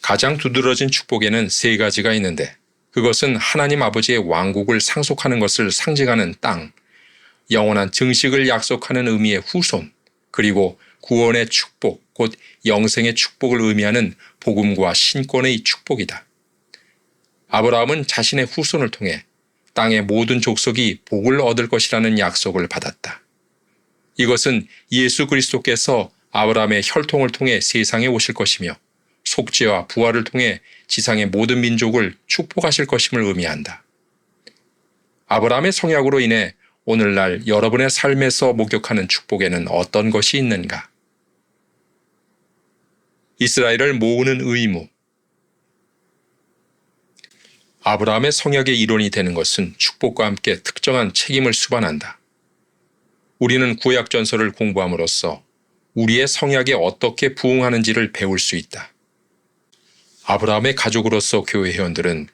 가장 두드러진 축복에는 세 가지가 있는데 그것은 하나님 아버지의 왕국을 상속하는 것을 상징하는 땅, 영원한 증식을 약속하는 의미의 후손, 그리고 구원의 축복, 곧 영생의 축복을 의미하는 복음과 신권의 축복이다. 아브라함은 자신의 후손을 통해 땅의 모든 족속이 복을 얻을 것이라는 약속을 받았다. 이것은 예수 그리스도께서 아브라함의 혈통을 통해 세상에 오실 것이며 속죄와 부활을 통해 지상의 모든 민족을 축복하실 것임을 의미한다. 아브라함의 성약으로 인해 오늘날 여러분의 삶에서 목격하는 축복에는 어떤 것이 있는가? 이스라엘을 모으는 의무. 아브라함의 성약의 일원이 되는 것은 축복과 함께 특정한 책임을 수반한다. 우리는 구약전서를 공부함으로써 우리의 성약에 어떻게 부응하는지를 배울 수 있다. 아브라함의 가족으로서 교회 회원들은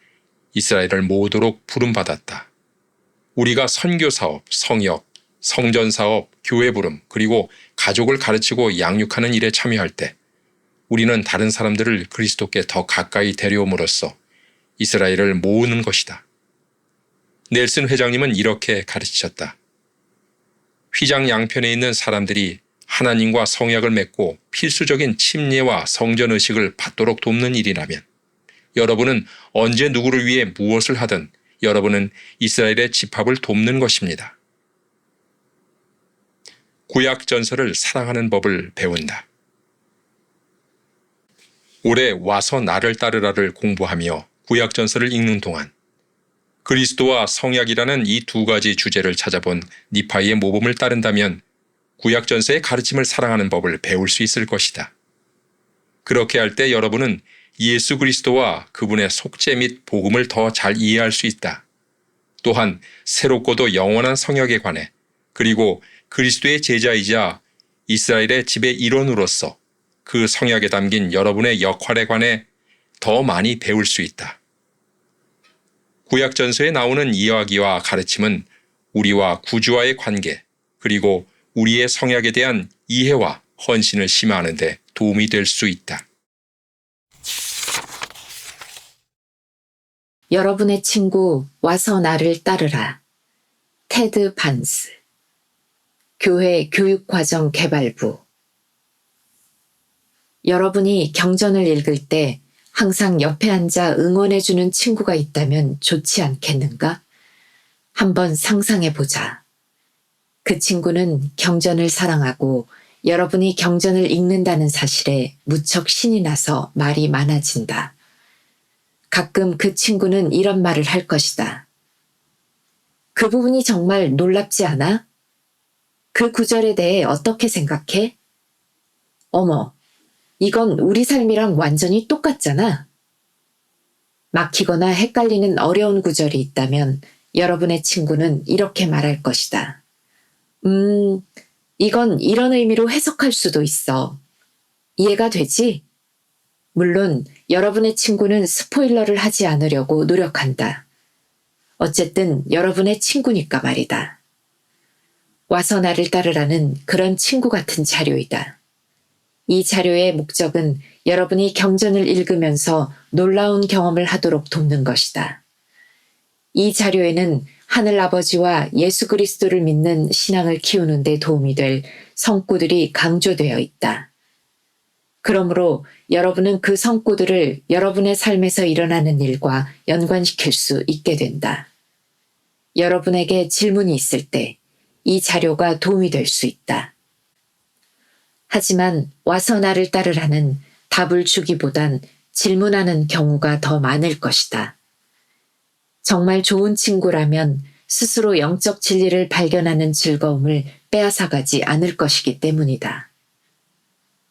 이스라엘을 모으도록 부름받았다. 우리가 선교사업, 성역, 성전사업, 교회 부름, 그리고 가족을 가르치고 양육하는 일에 참여할 때 우리는 다른 사람들을 그리스도께 더 가까이 데려옴으로써 이스라엘을 모으는 것이다. 넬슨 회장님은 이렇게 가르치셨다. 휘장 양편에 있는 사람들이 하나님과 성약을 맺고 필수적인 침례와 성전의식을 받도록 돕는 일이라면 여러분은 언제 누구를 위해 무엇을 하든 여러분은 이스라엘의 집합을 돕는 것입니다. 구약전서를 사랑하는 법을 배운다. 올해 와서 나를 따르라를 공부하며 구약전서를 읽는 동안 그리스도와 성약이라는 이 두 가지 주제를 찾아본 니파이의 모범을 따른다면 구약전서의 가르침을 사랑하는 법을 배울 수 있을 것이다. 그렇게 할 때 여러분은 예수 그리스도와 그분의 속죄 및 복음을 더 잘 이해할 수 있다. 또한 새롭고도 영원한 성약에 관해 그리고 그리스도의 제자이자 이스라엘의 집의 일원으로서 그 성약에 담긴 여러분의 역할에 관해 더 많이 배울 수 있다. 구약전서에 나오는 이야기와 가르침은 우리와 구주와의 관계 그리고 우리의 성약에 대한 이해와 헌신을 심화하는 데 도움이 될 수 있다. 여러분의 친구 와서 나를 따르라. 테드 반스 교회 교육과정 개발부 여러분이 경전을 읽을 때 항상 옆에 앉아 응원해주는 친구가 있다면 좋지 않겠는가? 한번 상상해보자. 그 친구는 경전을 사랑하고 여러분이 경전을 읽는다는 사실에 무척 신이 나서 말이 많아진다. 가끔 그 친구는 이런 말을 할 것이다. 그 부분이 정말 놀랍지 않아? 그 구절에 대해 어떻게 생각해? 어머, 이건 우리 삶이랑 완전히 똑같잖아. 막히거나 헷갈리는 어려운 구절이 있다면 여러분의 친구는 이렇게 말할 것이다. 이건 이런 의미로 해석할 수도 있어. 이해가 되지? 물론 여러분의 친구는 스포일러를 하지 않으려고 노력한다. 어쨌든 여러분의 친구니까 말이다. 와서 나를 따르라는 그런 친구 같은 자료이다. 이 자료의 목적은 여러분이 경전을 읽으면서 놀라운 경험을 하도록 돕는 것이다. 이 자료에는 하늘아버지와 예수 그리스도를 믿는 신앙을 키우는 데 도움이 될 성구들이 강조되어 있다. 그러므로 여러분은 그 성구들을 여러분의 삶에서 일어나는 일과 연관시킬 수 있게 된다. 여러분에게 질문이 있을 때 이 자료가 도움이 될 수 있다. 하지만 와서 나를 따르라는 답을 주기보단 질문하는 경우가 더 많을 것이다. 정말 좋은 친구라면 스스로 영적 진리를 발견하는 즐거움을 빼앗아가지 않을 것이기 때문이다.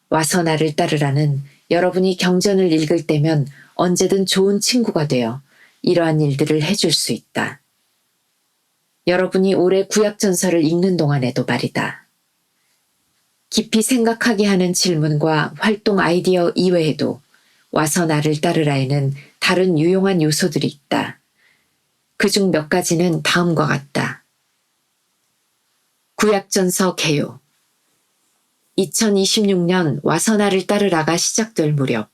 와서 나를 따르라는 여러분이 경전을 읽을 때면 언제든 좋은 친구가 되어 이러한 일들을 해줄 수 있다. 여러분이 올해 구약전서를 읽는 동안에도 말이다. 깊이 생각하게 하는 질문과 활동 아이디어 이외에도 와서 나를 따르라에는 다른 유용한 요소들이 있다. 그중 몇 가지는 다음과 같다. 구약전서 개요. 2026년 와서 나를 따르라가 시작될 무렵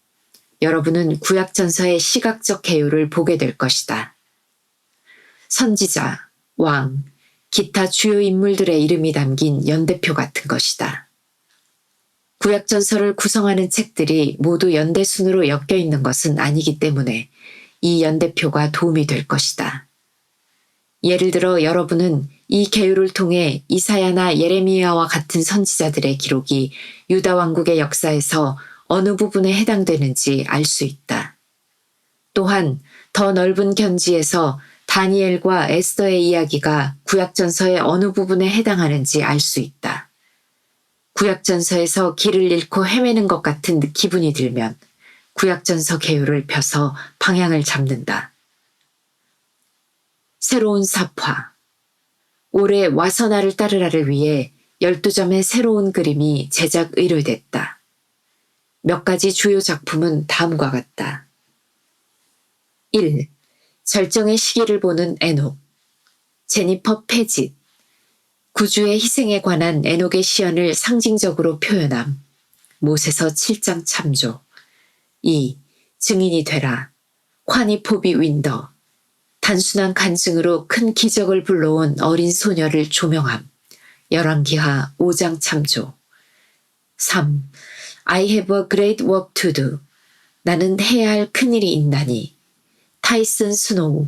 여러분은 구약전서의 시각적 개요를 보게 될 것이다. 선지자, 왕, 기타 주요 인물들의 이름이 담긴 연대표 같은 것이다. 구약전서를 구성하는 책들이 모두 연대순으로 엮여 있는 것은 아니기 때문에 이 연대표가 도움이 될 것이다. 예를 들어 여러분은 이 계율을 통해 이사야나 예레미야와 같은 선지자들의 기록이 유다 왕국의 역사에서 어느 부분에 해당되는지 알 수 있다. 또한 더 넓은 견지에서 다니엘과 에스더의 이야기가 구약전서의 어느 부분에 해당하는지 알 수 있다. 구약전서에서 길을 잃고 헤매는 것 같은 기분이 들면 구약전서 계율을 펴서 방향을 잡는다. 새로운 사파. 올해 와서 나를 따르라를 위해 12점의 새로운 그림이 제작 의뢰됐다. 몇 가지 주요 작품은 다음과 같다. 1. 절정의 시기를 보는 에녹. 제니퍼 페짓. 구주의 희생에 관한 에녹의 시연을 상징적으로 표현함. 모세서 7장 참조. 2. 증인이 되라. 콰니 포비 윈더. 단순한 간증으로 큰 기적을 불러온 어린 소녀를 조명함. 열왕기하 5장 참조. 3. I have a great work to do. 나는 해야 할 큰일이 있나니. 타이슨 스노우.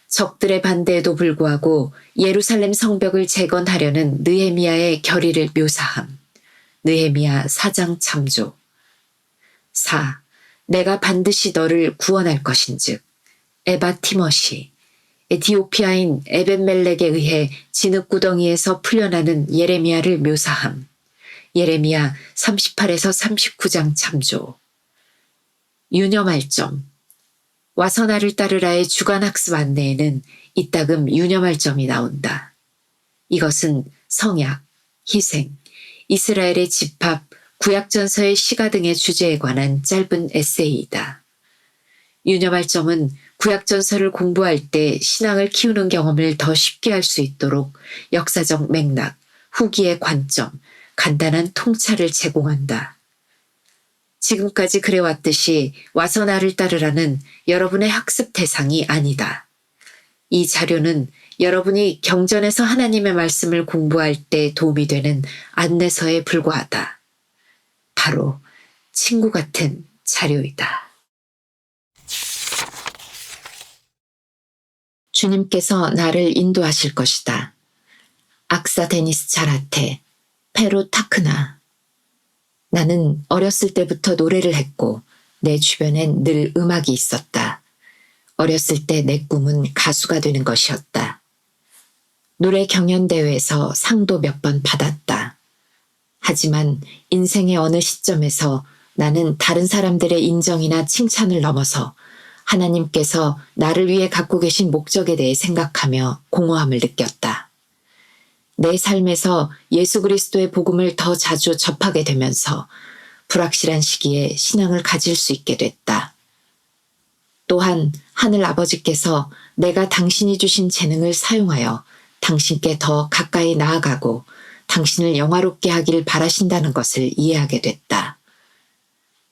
적들의 반대에도 불구하고 예루살렘 성벽을 재건하려는 느헤미야의 결의를 묘사함. 느헤미야 4장 참조. 4. 내가 반드시 너를 구원할 것인즉. 에바 티머시. 에티오피아인 에벤멜렉에 의해 진흙구덩이에서 풀려나는 예레미야를 묘사함. 예레미야 38에서 39장 참조. 유념할 점. 와서 나를 따르라의 주간학습 안내에는 이따금 유념할 점이 나온다. 이것은 성약, 희생, 이스라엘의 집합, 구약전서의 시가 등의 주제에 관한 짧은 에세이이다. 유념할 점은 구약전서를 공부할 때 신앙을 키우는 경험을 더 쉽게 할 수 있도록 역사적 맥락, 후기의 관점, 간단한 통찰을 제공한다. 지금까지 그래왔듯이 와서 나를 따르라는 여러분의 학습 대상이 아니다. 이 자료는 여러분이 경전에서 하나님의 말씀을 공부할 때 도움이 되는 안내서에 불과하다. 바로 친구 같은 자료이다. 주님께서 나를 인도하실 것이다. 악사 데니스 차라테, 페루 타크나. 나는 어렸을 때부터 노래를 했고 내 주변엔 늘 음악이 있었다. 어렸을 때 내 꿈은 가수가 되는 것이었다. 노래 경연대회에서 상도 몇 번 받았다. 하지만 인생의 어느 시점에서 나는 다른 사람들의 인정이나 칭찬을 넘어서 하나님께서 나를 위해 갖고 계신 목적에 대해 생각하며 공허함을 느꼈다. 내 삶에서 예수 그리스도의 복음을 더 자주 접하게 되면서 불확실한 시기에 신앙을 가질 수 있게 됐다. 또한 하늘 아버지께서 내가 당신이 주신 재능을 사용하여 당신께 더 가까이 나아가고 당신을 영화롭게 하길 바라신다는 것을 이해하게 됐다.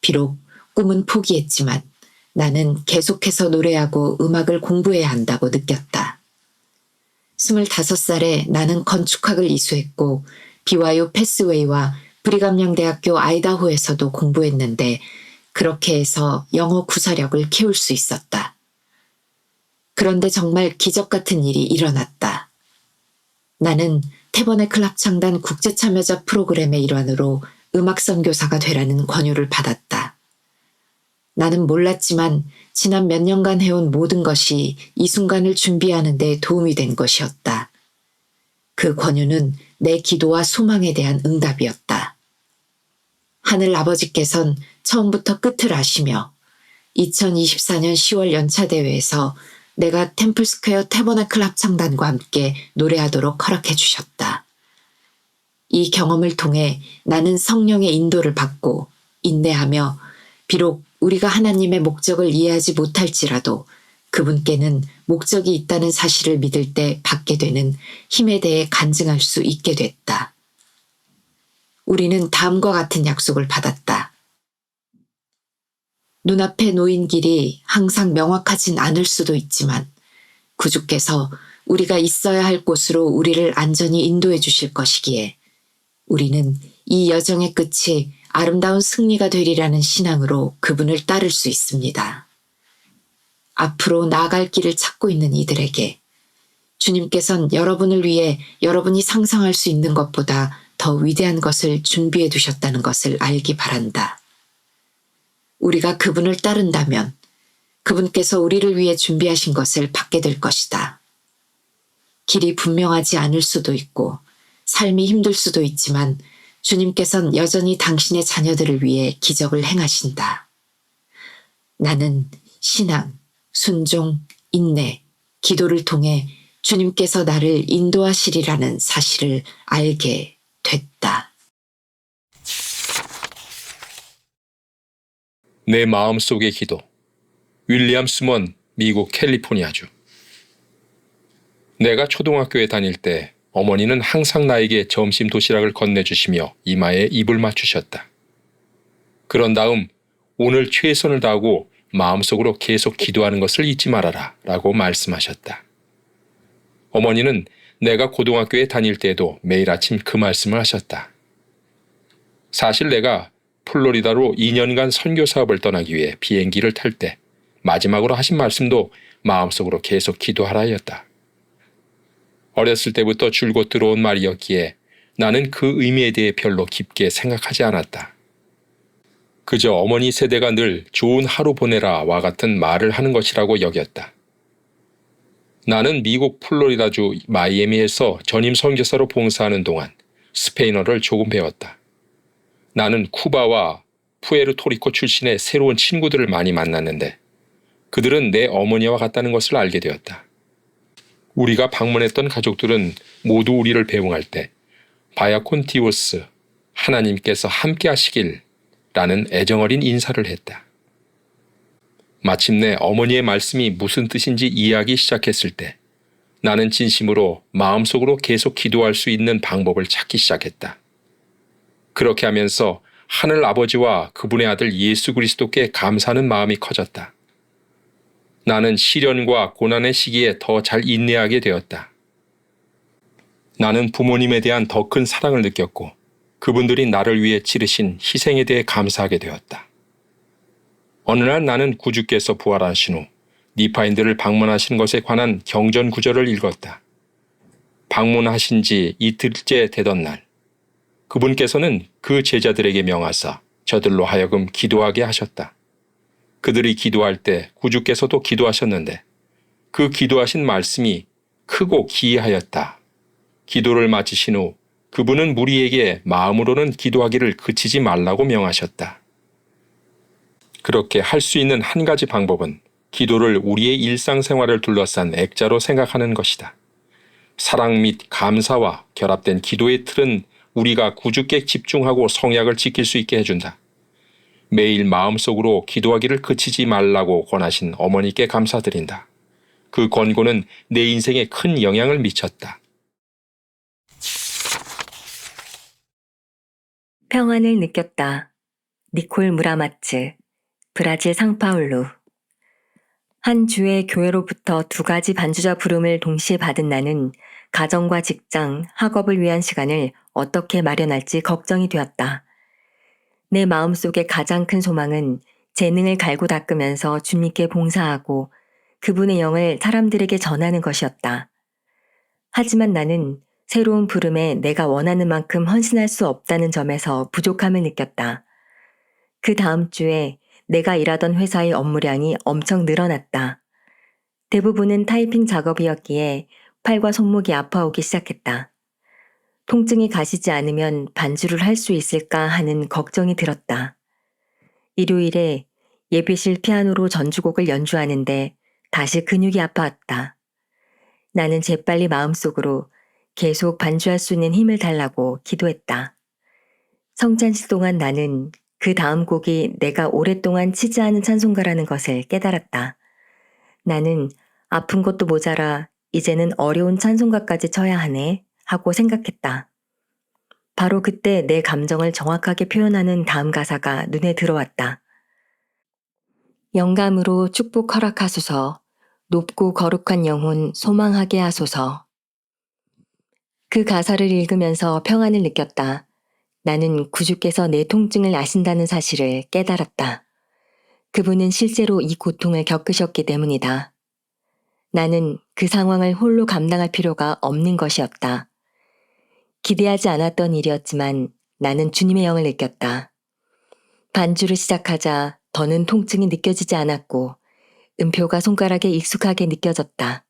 비록 꿈은 포기했지만 나는 계속해서 노래하고 음악을 공부해야 한다고 느꼈다. 25살에 나는 건축학을 이수했고 BYU 패스웨이와 브리감양대학교 아이다호에서도 공부했는데 그렇게 해서 영어 구사력을 키울 수 있었다. 그런데 정말 기적 같은 일이 일어났다. 나는 태버네클 합창단 국제참여자 프로그램의 일환으로 음악 선교사가 되라는 권유를 받았다. 나는 몰랐지만 지난 몇 년간 해온 모든 것이 이 순간을 준비하는 데 도움이 된 것이었다. 그 권유는 내 기도와 소망에 대한 응답이었다. 하늘 아버지께선 처음부터 끝을 아시며 2024년 10월 연차대회에서 내가 템플스퀘어 태버네클 합창단과 함께 노래하도록 허락해 주셨다. 이 경험을 통해 나는 성령의 인도를 받고 인내하며 비록 우리가 하나님의 목적을 이해하지 못할지라도 그분께는 목적이 있다는 사실을 믿을 때 받게 되는 힘에 대해 간증할 수 있게 됐다. 우리는 다음과 같은 약속을 받았다. 눈앞에 놓인 길이 항상 명확하진 않을 수도 있지만 구주께서 우리가 있어야 할 곳으로 우리를 안전히 인도해 주실 것이기에 우리는 이 여정의 끝이 아름다운 승리가 되리라는 신앙으로 그분을 따를 수 있습니다. 앞으로 나아갈 길을 찾고 있는 이들에게 주님께선 여러분을 위해 여러분이 상상할 수 있는 것보다 더 위대한 것을 준비해 두셨다는 것을 알기 바란다. 우리가 그분을 따른다면 그분께서 우리를 위해 준비하신 것을 받게 될 것이다. 길이 분명하지 않을 수도 있고 삶이 힘들 수도 있지만 주님께선 여전히 당신의 자녀들을 위해 기적을 행하신다. 나는 신앙, 순종, 인내, 기도를 통해 주님께서 나를 인도하시리라는 사실을 알게 됐다. 내 마음속의 기도. 윌리엄 스먼, 미국 캘리포니아주. 내가 초등학교에 다닐 때 어머니는 항상 나에게 점심 도시락을 건네주시며 이마에 입을 맞추셨다. 그런 다음 오늘 최선을 다하고 마음속으로 계속 기도하는 것을 잊지 말아라 라고 말씀하셨다. 어머니는 내가 고등학교에 다닐 때에도 매일 아침 그 말씀을 하셨다. 사실 내가 플로리다로 2년간 선교 사업을 떠나기 위해 비행기를 탈 때 마지막으로 하신 말씀도 마음속으로 계속 기도하라였다. 어렸을 때부터 줄곧 들어온 말이었기에 나는 그 의미에 대해 별로 깊게 생각하지 않았다. 그저 어머니 세대가 늘 좋은 하루 보내라와 같은 말을 하는 것이라고 여겼다. 나는 미국 플로리다주 마이애미에서 전임 선교사로 봉사하는 동안 스페인어를 조금 배웠다. 나는 쿠바와 푸에르토리코 출신의 새로운 친구들을 많이 만났는데 그들은 내 어머니와 같다는 것을 알게 되었다. 우리가 방문했던 가족들은 모두 우리를 배웅할 때 바야콘 디오스, 하나님께서 함께 하시길 라는 애정어린 인사를 했다. 마침내 어머니의 말씀이 무슨 뜻인지 이해하기 시작했을 때 나는 진심으로 마음속으로 계속 기도할 수 있는 방법을 찾기 시작했다. 그렇게 하면서 하늘 아버지와 그분의 아들 예수 그리스도께 감사하는 마음이 커졌다. 나는 시련과 고난의 시기에 더 잘 인내하게 되었다. 나는 부모님에 대한 더 큰 사랑을 느꼈고 그분들이 나를 위해 치르신 희생에 대해 감사하게 되었다. 어느 날 나는 구주께서 부활하신 후 니파인들을 방문하신 것에 관한 경전 구절을 읽었다. 방문하신 지 이틀째 되던 날, 그분께서는 그 제자들에게 명하사 저들로 하여금 기도하게 하셨다. 그들이 기도할 때 구주께서도 기도하셨는데 그 기도하신 말씀이 크고 기이하였다. 기도를 마치신 후 그분은 무리에게 마음으로는 기도하기를 그치지 말라고 명하셨다. 그렇게 할 수 있는 한 가지 방법은 기도를 우리의 일상생활을 둘러싼 액자로 생각하는 것이다. 사랑 및 감사와 결합된 기도의 틀은 우리가 구주께 집중하고 성약을 지킬 수 있게 해준다. 매일 마음속으로 기도하기를 그치지 말라고 권하신 어머니께 감사드린다. 그 권고는 내 인생에 큰 영향을 미쳤다. 평안을 느꼈다. 니콜 무라마츠, 브라질 상파울루. 한 주의 교회로부터 2가지 반주자 부름을 동시에 받은 나는 가정과 직장, 학업을 위한 시간을 어떻게 마련할지 걱정이 되었다. 내 마음속의 가장 큰 소망은 재능을 갈고 닦으면서 주님께 봉사하고 그분의 영을 사람들에게 전하는 것이었다. 하지만 나는 새로운 부름에 내가 원하는 만큼 헌신할 수 없다는 점에서 부족함을 느꼈다. 그 다음 주에 내가 일하던 회사의 업무량이 엄청 늘어났다. 대부분은 타이핑 작업이었기에 팔과 손목이 아파오기 시작했다. 통증이 가시지 않으면 반주를 할 수 있을까 하는 걱정이 들었다. 일요일에 예배실 피아노로 전주곡을 연주하는데 다시 근육이 아파왔다. 나는 재빨리 마음속으로 계속 반주할 수 있는 힘을 달라고 기도했다. 성찬식 동안 나는 그 다음 곡이 내가 오랫동안 치지 않은 찬송가라는 것을 깨달았다. 나는 아픈 것도 모자라 이제는 어려운 찬송가까지 쳐야 하네 하고 생각했다. 바로 그때 내 감정을 정확하게 표현하는 다음 가사가 눈에 들어왔다. 영감으로 축복 허락하소서, 높고 거룩한 영혼 소망하게 하소서. 그 가사를 읽으면서 평안을 느꼈다. 나는 구주께서 내 통증을 아신다는 사실을 깨달았다. 그분은 실제로 이 고통을 겪으셨기 때문이다. 나는 그 상황을 홀로 감당할 필요가 없는 것이었다. 기대하지 않았던 일이었지만 나는 주님의 영을 느꼈다. 반주를 시작하자 더는 통증이 느껴지지 않았고 음표가 손가락에 익숙하게 느껴졌다.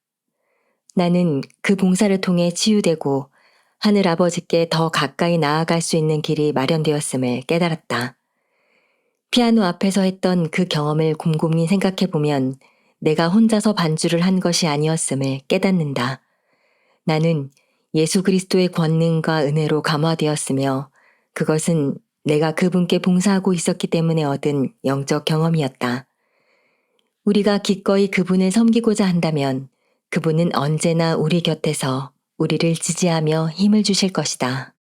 나는 그 봉사를 통해 치유되고 하늘 아버지께 더 가까이 나아갈 수 있는 길이 마련되었음을 깨달았다. 피아노 앞에서 했던 그 경험을 곰곰이 생각해보면 내가 혼자서 반주를 한 것이 아니었음을 깨닫는다. 나는 예수 그리스도의 권능과 은혜로 감화되었으며 그것은 내가 그분께 봉사하고 있었기 때문에 얻은 영적 경험이었다. 우리가 기꺼이 그분을 섬기고자 한다면 그분은 언제나 우리 곁에서 우리를 지지하며 힘을 주실 것이다.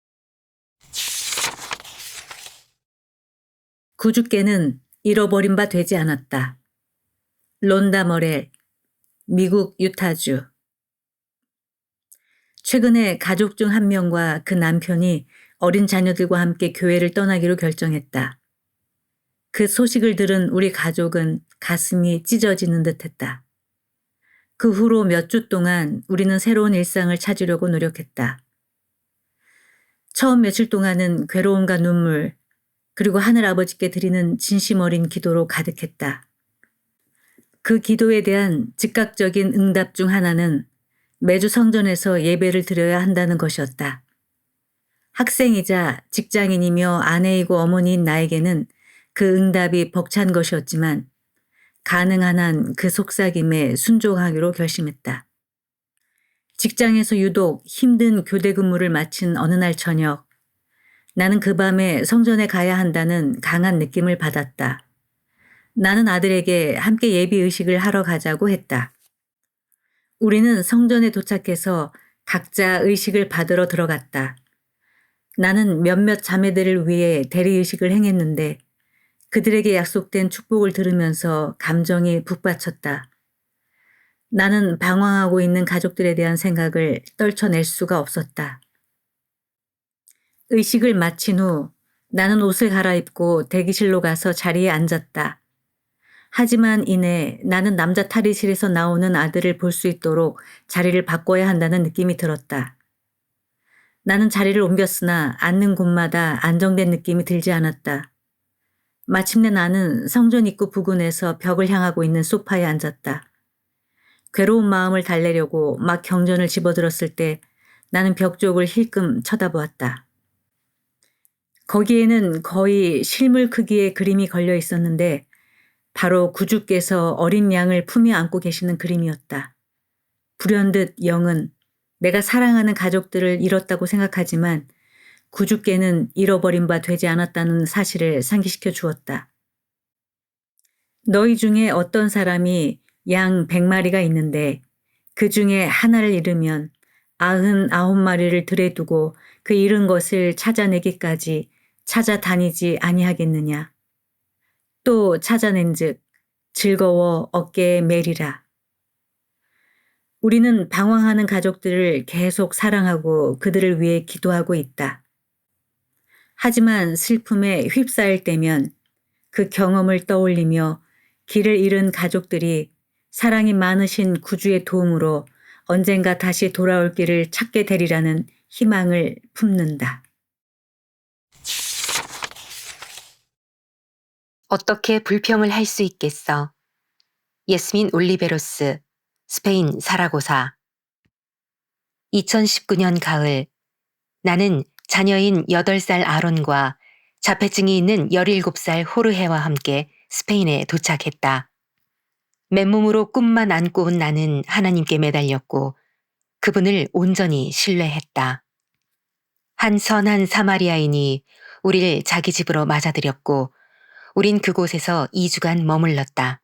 구주께는 잃어버린 바 되지 않았다. 론다 머렐, 미국 유타주. 최근에 가족 중 한 명과 그 남편이 어린 자녀들과 함께 교회를 떠나기로 결정했다. 그 소식을 들은 우리 가족은 가슴이 찢어지는 듯했다. 그 후로 몇 주 동안 우리는 새로운 일상을 찾으려고 노력했다. 처음 며칠 동안은 괴로움과 눈물, 그리고 하늘 아버지께 드리는 진심 어린 기도로 가득했다. 그 기도에 대한 즉각적인 응답 중 하나는 매주 성전에서 예배를 드려야 한다는 것이었다. 학생이자 직장인이며 아내이고 어머니인 나에게는 그 응답이 벅찬 것이었지만 가능한 한 그 속삭임에 순종하기로 결심했다. 직장에서 유독 힘든 교대 근무를 마친 어느 날 저녁, 나는 그 밤에 성전에 가야 한다는 강한 느낌을 받았다. 나는 아들에게 함께 예비 의식을 하러 가자고 했다. 우리는 성전에 도착해서 각자 의식을 받으러 들어갔다. 나는 몇몇 자매들을 위해 대리의식을 행했는데 그들에게 약속된 축복을 들으면서 감정이 북받쳤다. 나는 방황하고 있는 가족들에 대한 생각을 떨쳐낼 수가 없었다. 의식을 마친 후 나는 옷을 갈아입고 대기실로 가서 자리에 앉았다. 하지만 이내 나는 남자 탈의실에서 나오는 아들을 볼 수 있도록 자리를 바꿔야 한다는 느낌이 들었다. 나는 자리를 옮겼으나 앉는 곳마다 안정된 느낌이 들지 않았다. 마침내 나는 성전 입구 부근에서 벽을 향하고 있는 소파에 앉았다. 괴로운 마음을 달래려고 막 경전을 집어들었을 때 나는 벽 쪽을 힐끔 쳐다보았다. 거기에는 거의 실물 크기의 그림이 걸려 있었는데 바로 구주께서 어린 양을 품에 안고 계시는 그림이었다. 불현듯 영은 내가 사랑하는 가족들을 잃었다고 생각하지만 구주께는 잃어버린 바 되지 않았다는 사실을 상기시켜 주었다. 너희 중에 어떤 사람이 양 100마리가 있는데 그 중에 하나를 잃으면 99마리를 들에 두고 그 잃은 것을 찾아내기까지 찾아다니지 아니하겠느냐. 또 찾아낸즉 즐거워 어깨에 매리라. 우리는 방황하는 가족들을 계속 사랑하고 그들을 위해 기도하고 있다. 하지만 슬픔에 휩싸일 때면 그 경험을 떠올리며 길을 잃은 가족들이 사랑이 많으신 구주의 도움으로 언젠가 다시 돌아올 길을 찾게 되리라는 희망을 품는다. 어떻게 불평을 할 수 있겠어? 예스민 올리베로스, 스페인 사라고사. 2019년 가을, 나는 자녀인 8살 아론과 자폐증이 있는 17살 호르헤와 함께 스페인에 도착했다. 맨몸으로 꿈만 안고 온 나는 하나님께 매달렸고 그분을 온전히 신뢰했다. 한 선한 사마리아인이 우리를 자기 집으로 맞아들였고 우린 그곳에서 2주간 머물렀다.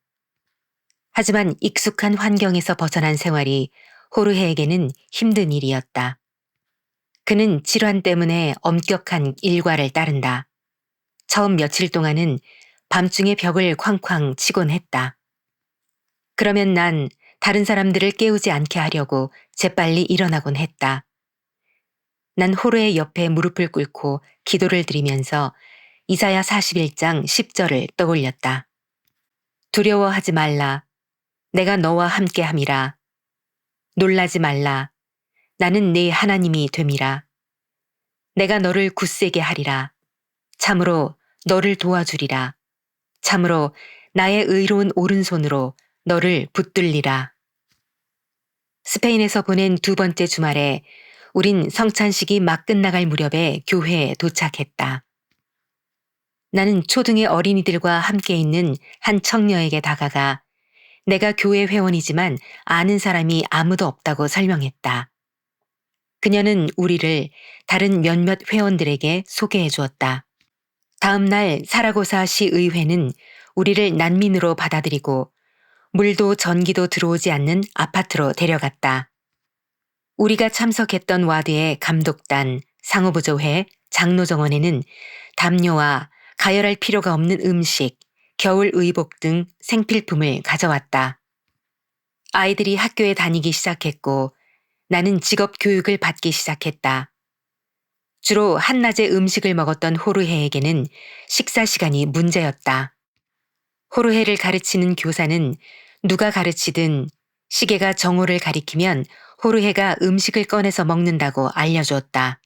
하지만 익숙한 환경에서 벗어난 생활이 호르헤에게는 힘든 일이었다. 그는 질환 때문에 엄격한 일과를 따른다. 처음 며칠 동안은 밤중에 벽을 쾅쾅 치곤 했다. 그러면 난 다른 사람들을 깨우지 않게 하려고 재빨리 일어나곤 했다. 난 호르헤 옆에 무릎을 꿇고 기도를 드리면서 이사야 41장 10절을 떠올렸다. 두려워하지 말라. 내가 너와 함께함이라. 놀라지 말라. 나는 네 하나님이 됨이라. 내가 너를 굳세게 하리라. 참으로 너를 도와주리라. 참으로 나의 의로운 오른손으로 너를 붙들리라. 스페인에서 보낸 2번째 주말에 우린 성찬식이 막 끝나갈 무렵에 교회에 도착했다. 나는 초등의 어린이들과 함께 있는 한 청녀에게 다가가 내가 교회 회원이지만 아는 사람이 아무도 없다고 설명했다. 그녀는 우리를 다른 몇몇 회원들에게 소개해 주었다. 다음 날 사라고사 시의회는 우리를 난민으로 받아들이고 물도 전기도 들어오지 않는 아파트로 데려갔다. 우리가 참석했던 와드의 감독단, 상호부조회, 장로정원에는 담요와 가열할 필요가 없는 음식, 겨울 의복 등 생필품을 가져왔다. 아이들이 학교에 다니기 시작했고 나는 직업 교육을 받기 시작했다. 주로 한낮에 음식을 먹었던 호르헤에게는 식사 시간이 문제였다. 호르헤를 가르치는 교사는 누가 가르치든 시계가 정오를 가리키면 호르헤가 음식을 꺼내서 먹는다고 알려주었다.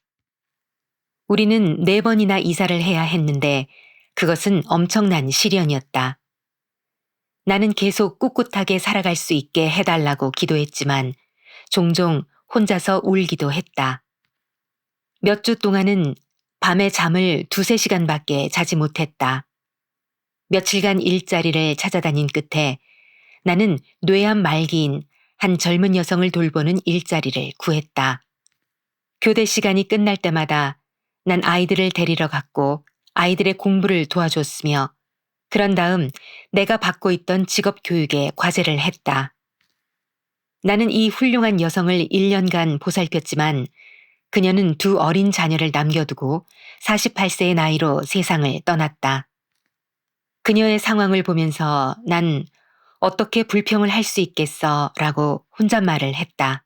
우리는 4번이나 이사를 해야 했는데 그것은 엄청난 시련이었다. 나는 계속 꿋꿋하게 살아갈 수 있게 해달라고 기도했지만 종종 혼자서 울기도 했다. 몇 주 동안은 밤에 잠을 2~3시간밖에 자지 못했다. 며칠간 일자리를 찾아다닌 끝에 나는 뇌암 말기인 한 젊은 여성을 돌보는 일자리를 구했다. 교대 시간이 끝날 때마다 난 아이들을 데리러 갔고 아이들의 공부를 도와줬으며 그런 다음 내가 받고 있던 직업 교육에 과제를 했다. 나는 이 훌륭한 여성을 1년간 보살폈지만 그녀는 2 어린 자녀를 남겨두고 48세의 나이로 세상을 떠났다. 그녀의 상황을 보면서 난 어떻게 불평을 할 수 있겠어 라고 혼잣말을 했다.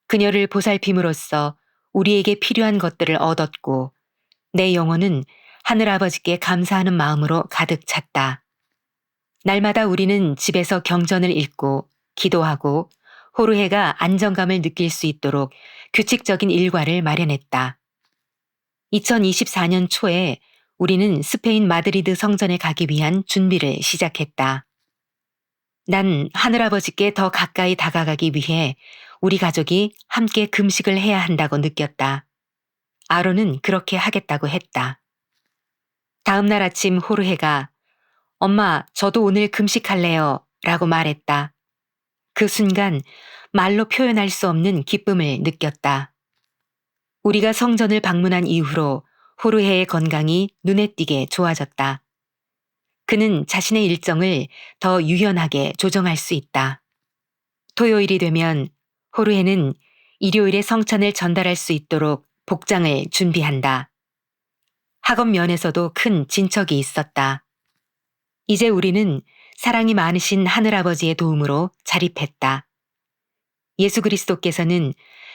그녀를 보살핌으로써 우리에게 필요한 것들을 얻었고 내 영혼은 하늘아버지께 감사하는 마음으로 가득 찼다. 날마다 우리는 집에서 경전을 읽고 기도하고 호르헤가 안정감을 느낄 수 있도록 규칙적인 일과를 마련했다. 2024년 초에 우리는 스페인 마드리드 성전에 가기 위한 준비를 시작했다. 난 하늘아버지께 더 가까이 다가가기 위해 우리 가족이 함께 금식을 해야 한다고 느꼈다. 아론은 그렇게 하겠다고 했다. 다음 날 아침 호르헤가 엄마, 저도 오늘 금식할래요 라고 말했다. 그 순간 말로 표현할 수 없는 기쁨을 느꼈다. 우리가 성전을 방문한 이후로 호르헤의 건강이 눈에 띄게 좋아졌다. 그는 자신의 일정을 더 유연하게 조정할 수 있다. 토요일이 되면 호르헤는 일요일에 성찬을 전달할 수 있도록 복장을 준비한다. 학업 면에서도 큰 진척이 있었다. 이제 우리는 사랑이 많으신 하늘아버지의 도움으로 자립했다. 예수 그리스도께서는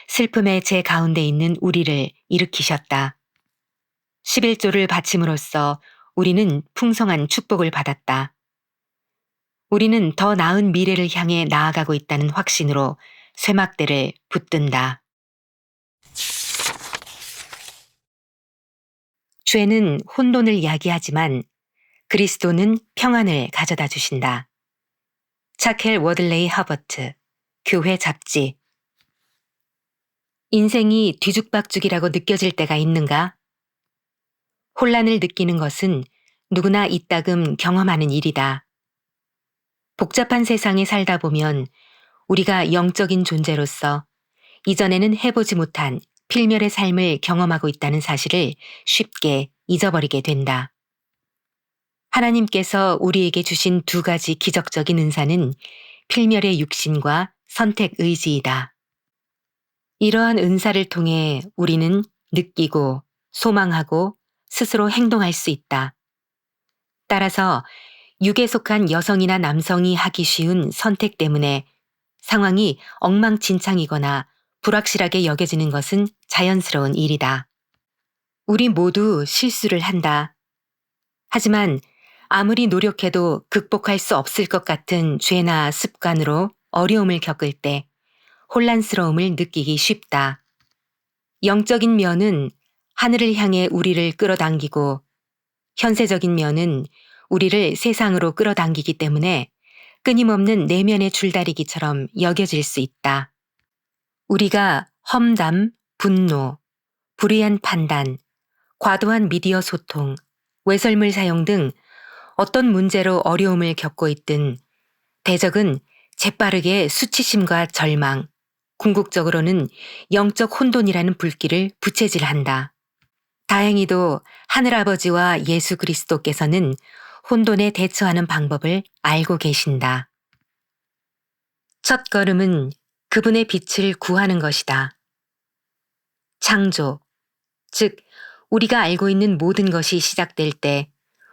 슬픔의 제 가운데 있는 우리를 일으키셨다. 11조를 바침으로써 우리는 풍성한 축복을 받았다. 우리는 더 나은 미래를 향해 나아가고 있다는 확신으로 쇠막대를 붙든다. 죄는 혼돈을 야기하지만 그리스도는 평안을 가져다 주신다. 차켈 워들레이 하버트, 교회 잡지. 인생이 뒤죽박죽이라고 느껴질 때가 있는가? 혼란을 느끼는 것은 누구나 이따금 경험하는 일이다. 복잡한 세상에 살다 보면 우리가 영적인 존재로서 이전에는 해보지 못한 필멸의 삶을 경험하고 있다는 사실을 쉽게 잊어버리게 된다. 하나님께서 우리에게 주신 두 가지 기적적인 은사는 필멸의 육신과 선택 의지이다. 이러한 은사를 통해 우리는 느끼고 소망하고 스스로 행동할 수 있다. 따라서 육에 속한 여성이나 남성이 하기 쉬운 선택 때문에 상황이 엉망진창이거나 불확실하게 여겨지는 것은 자연스러운 일이다. 우리 모두 실수를 한다. 하지만 아무리 노력해도 극복할 수 없을 것 같은 죄나 습관으로 어려움을 겪을 때 혼란스러움을 느끼기 쉽다. 영적인 면은 하늘을 향해 우리를 끌어당기고 현세적인 면은 우리를 세상으로 끌어당기기 때문에 끊임없는 내면의 줄다리기처럼 여겨질 수 있다. 우리가 험담, 분노, 불의한 판단, 과도한 미디어 소통, 외설물 사용 등 어떤 문제로 어려움을 겪고 있든 대적은 재빠르게 수치심과 절망, 궁극적으로는 영적 혼돈이라는 불길을 부채질한다. 다행히도 하늘아버지와 예수 그리스도께서는 혼돈에 대처하는 방법을 알고 계신다. 첫 걸음은 그분의 빛을 구하는 것이다. 창조, 즉 우리가 알고 있는 모든 것이 시작될 때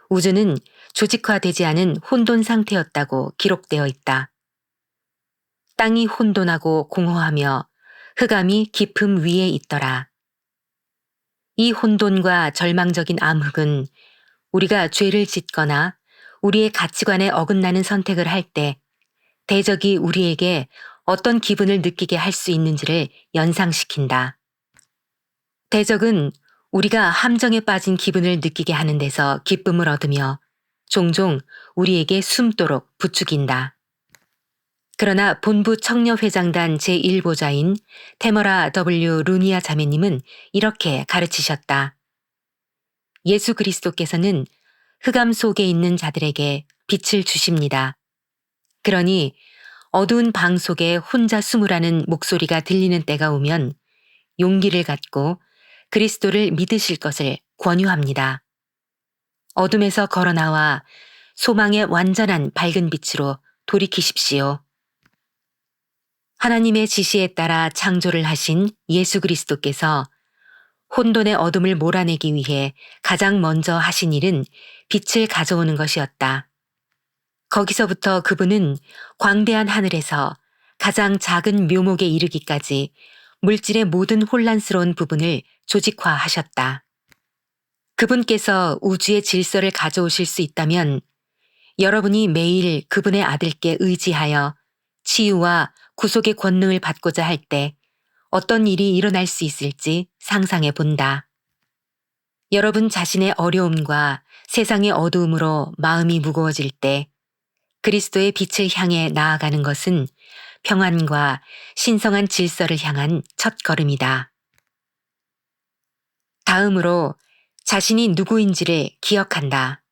우주는 조직화되지 않은 혼돈 상태였다고 기록되어 있다. 땅이 혼돈하고 공허하며 흑암이 깊음 위에 있더라. 이 혼돈과 절망적인 암흑은 우리가 죄를 짓거나 우리의 가치관에 어긋나는 선택을 할 때 대적이 우리에게 어떤 기분을 느끼게 할 수 있는지를 연상시킨다. 대적은 우리가 함정에 빠진 기분을 느끼게 하는 데서 기쁨을 얻으며 종종 우리에게 숨도록 부추긴다. 그러나 본부 청녀회장단 제1보좌인 테머라 W. 루니아 자매님은 이렇게 가르치셨다. 예수 그리스도께서는 흑암 속에 있는 자들에게 빛을 주십니다. 그러니 어두운 방 속에 혼자 숨으라는 목소리가 들리는 때가 오면 용기를 갖고 그리스도를 믿으실 것을 권유합니다. 어둠에서 걸어나와 소망의 완전한 밝은 빛으로 돌이키십시오. 하나님의 지시에 따라 창조를 하신 예수 그리스도께서 혼돈의 어둠을 몰아내기 위해 가장 먼저 하신 일은 빛을 가져오는 것이었다. 거기서부터 그분은 광대한 하늘에서 가장 작은 묘목에 이르기까지 물질의 모든 혼란스러운 부분을 조직화하셨다. 그분께서 우주의 질서를 가져오실 수 있다면 여러분이 매일 그분의 아들께 의지하여 치유와 구속의 권능을 받고자 할 때 어떤 일이 일어날 수 있을지 상상해 본다. 여러분 자신의 어려움과 세상의 어두움으로 마음이 무거워질 때 그리스도의 빛을 향해 나아가는 것은 평안과 신성한 질서를 향한 첫 걸음이다. 다음으로 자신이 누구인지를 기억한다.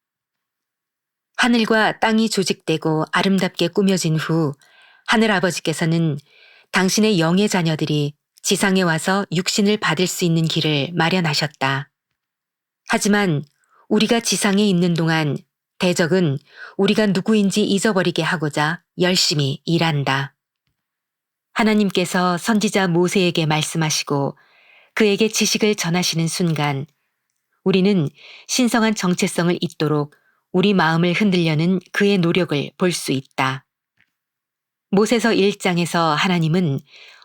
하늘과 땅이 조직되고 아름답게 꾸며진 후 하늘아버지께서는 당신의 영의 자녀들이 지상에 와서 육신을 받을 수 있는 길을 마련하셨다. 하지만 우리가 지상에 있는 동안 대적은 우리가 누구인지 잊어버리게 하고자 열심히 일한다. 하나님께서 선지자 모세에게 말씀하시고 그에게 지식을 전하시는 순간 우리는 신성한 정체성을 잊도록 우리 마음을 흔들려는 그의 노력을 볼 수 있다. 모세서 1장에서 하나님은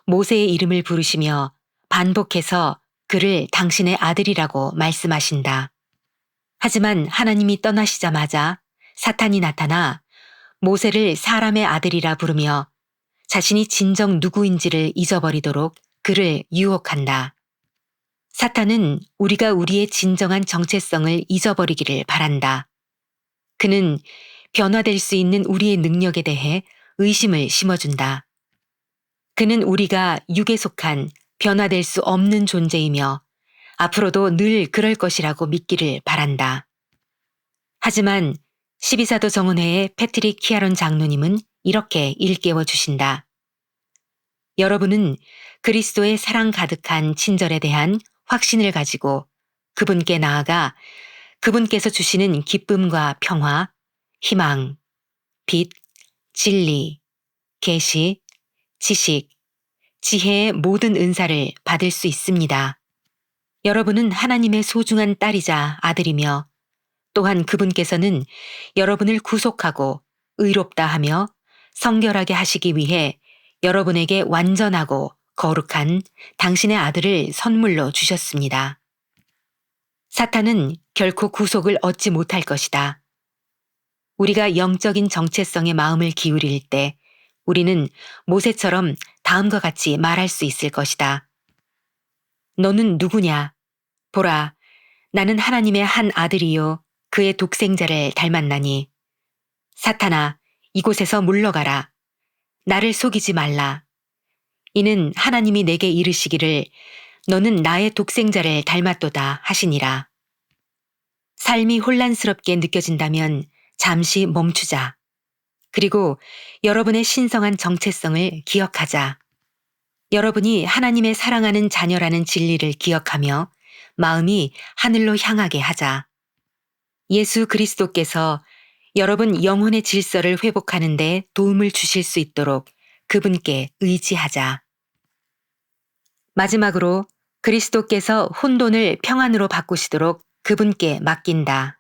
모세의 이름을 부르시며 반복해서 그를 당신의 아들이라고 말씀하신다. 하지만 하나님이 떠나시자마자 사탄이 나타나 모세를 사람의 아들이라 부르며 자신이 진정 누구인지를 잊어버리도록 그를 유혹한다. 사탄은 우리가 우리의 진정한 정체성을 잊어버리기를 바란다. 그는 변화될 수 있는 우리의 능력에 대해 의심을 심어준다. 그는 우리가 육에 속한 변화될 수 없는 존재이며 앞으로도 늘 그럴 것이라고 믿기를 바란다. 하지만 12사도 정은회의 패트릭 키아론 장로님은 이렇게 일깨워 주신다. 여러분은 그리스도의 사랑 가득한 친절에 대한 확신을 가지고 그분께 나아가 그분께서 주시는 기쁨과 평화, 희망, 빛, 진리, 계시, 지식, 지혜의 모든 은사를 받을 수 있습니다. 여러분은 하나님의 소중한 딸이자 아들이며 또한 그분께서는 여러분을 구속하고 의롭다 하며 성결하게 하시기 위해 여러분에게 완전하고 거룩한 당신의 아들을 선물로 주셨습니다. 사탄은 결코 구속을 얻지 못할 것이다. 우리가 영적인 정체성에 마음을 기울일 때 우리는 모세처럼 다음과 같이 말할 수 있을 것이다. 너는 누구냐? 보라, 나는 하나님의 한 아들이요 그의 독생자를 닮았나니. 사탄아, 이곳에서 물러가라. 나를 속이지 말라. 이는 하나님이 내게 이르시기를 너는 나의 독생자를 닮았도다 하시니라. 삶이 혼란스럽게 느껴진다면 잠시 멈추자. 그리고 여러분의 신성한 정체성을 기억하자. 여러분이 하나님의 사랑하는 자녀라는 진리를 기억하며 마음이 하늘로 향하게 하자. 예수 그리스도께서 여러분 영혼의 질서를 회복하는 데 도움을 주실 수 있도록 그분께 의지하자. 마지막으로 그리스도께서 혼돈을 평안으로 바꾸시도록 그분께 맡긴다.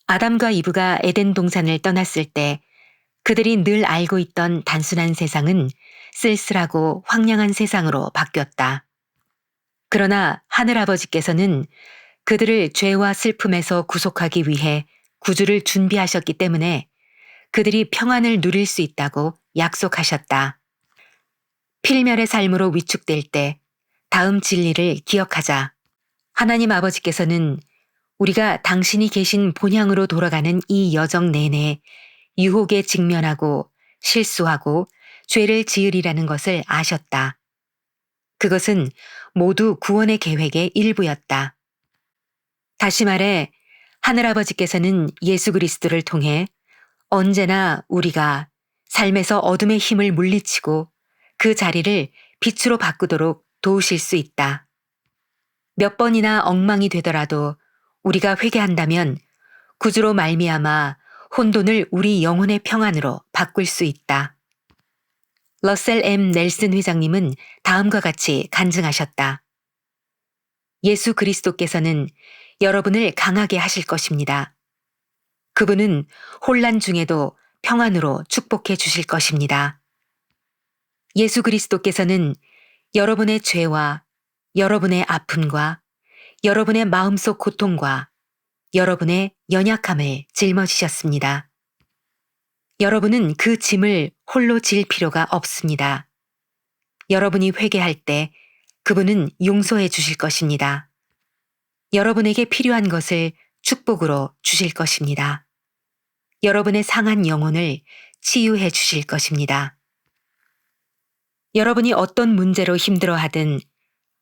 아담과 이브가 에덴 동산을 떠났을 때 그들이 늘 알고 있던 단순한 세상은 쓸쓸하고 황량한 세상으로 바뀌었다. 그러나 하늘아버지께서는 그들을 죄와 슬픔에서 구속하기 위해 구주를 준비하셨기 때문에 그들이 평안을 누릴 수 있다고 약속하셨다. 필멸의 삶으로 위축될 때 다음 진리를 기억하자. 하나님 아버지께서는 우리가 당신이 계신 본향으로 돌아가는 이 여정 내내 유혹에 직면하고 실수하고 죄를 지으리라는 것을 아셨다. 그것은 모두 구원의 계획의 일부였다. 다시 말해 하늘아버지께서는 예수 그리스도를 통해 언제나 우리가 삶에서 어둠의 힘을 물리치고 그 자리를 빛으로 바꾸도록 도우실 수 있다. 몇 번이나 엉망이 되더라도 우리가 회개한다면 구주로 말미암아 혼돈을 우리 영혼의 평안으로 바꿀 수 있다. 러셀 M. 넬슨 회장님은 다음과 같이 간증하셨다. 예수 그리스도께서는 여러분을 강하게 하실 것입니다. 그분은 혼란 중에도 평안으로 축복해 주실 것입니다. 예수 그리스도께서는 여러분의 죄와 여러분의 아픔과 여러분의 마음속 고통과 여러분의 연약함을 짊어지셨습니다. 여러분은 그 짐을 홀로 질 필요가 없습니다. 여러분이 회개할 때 그분은 용서해 주실 것입니다. 여러분에게 필요한 것을 축복으로 주실 것입니다. 여러분의 상한 영혼을 치유해 주실 것입니다. 여러분이 어떤 문제로 힘들어하든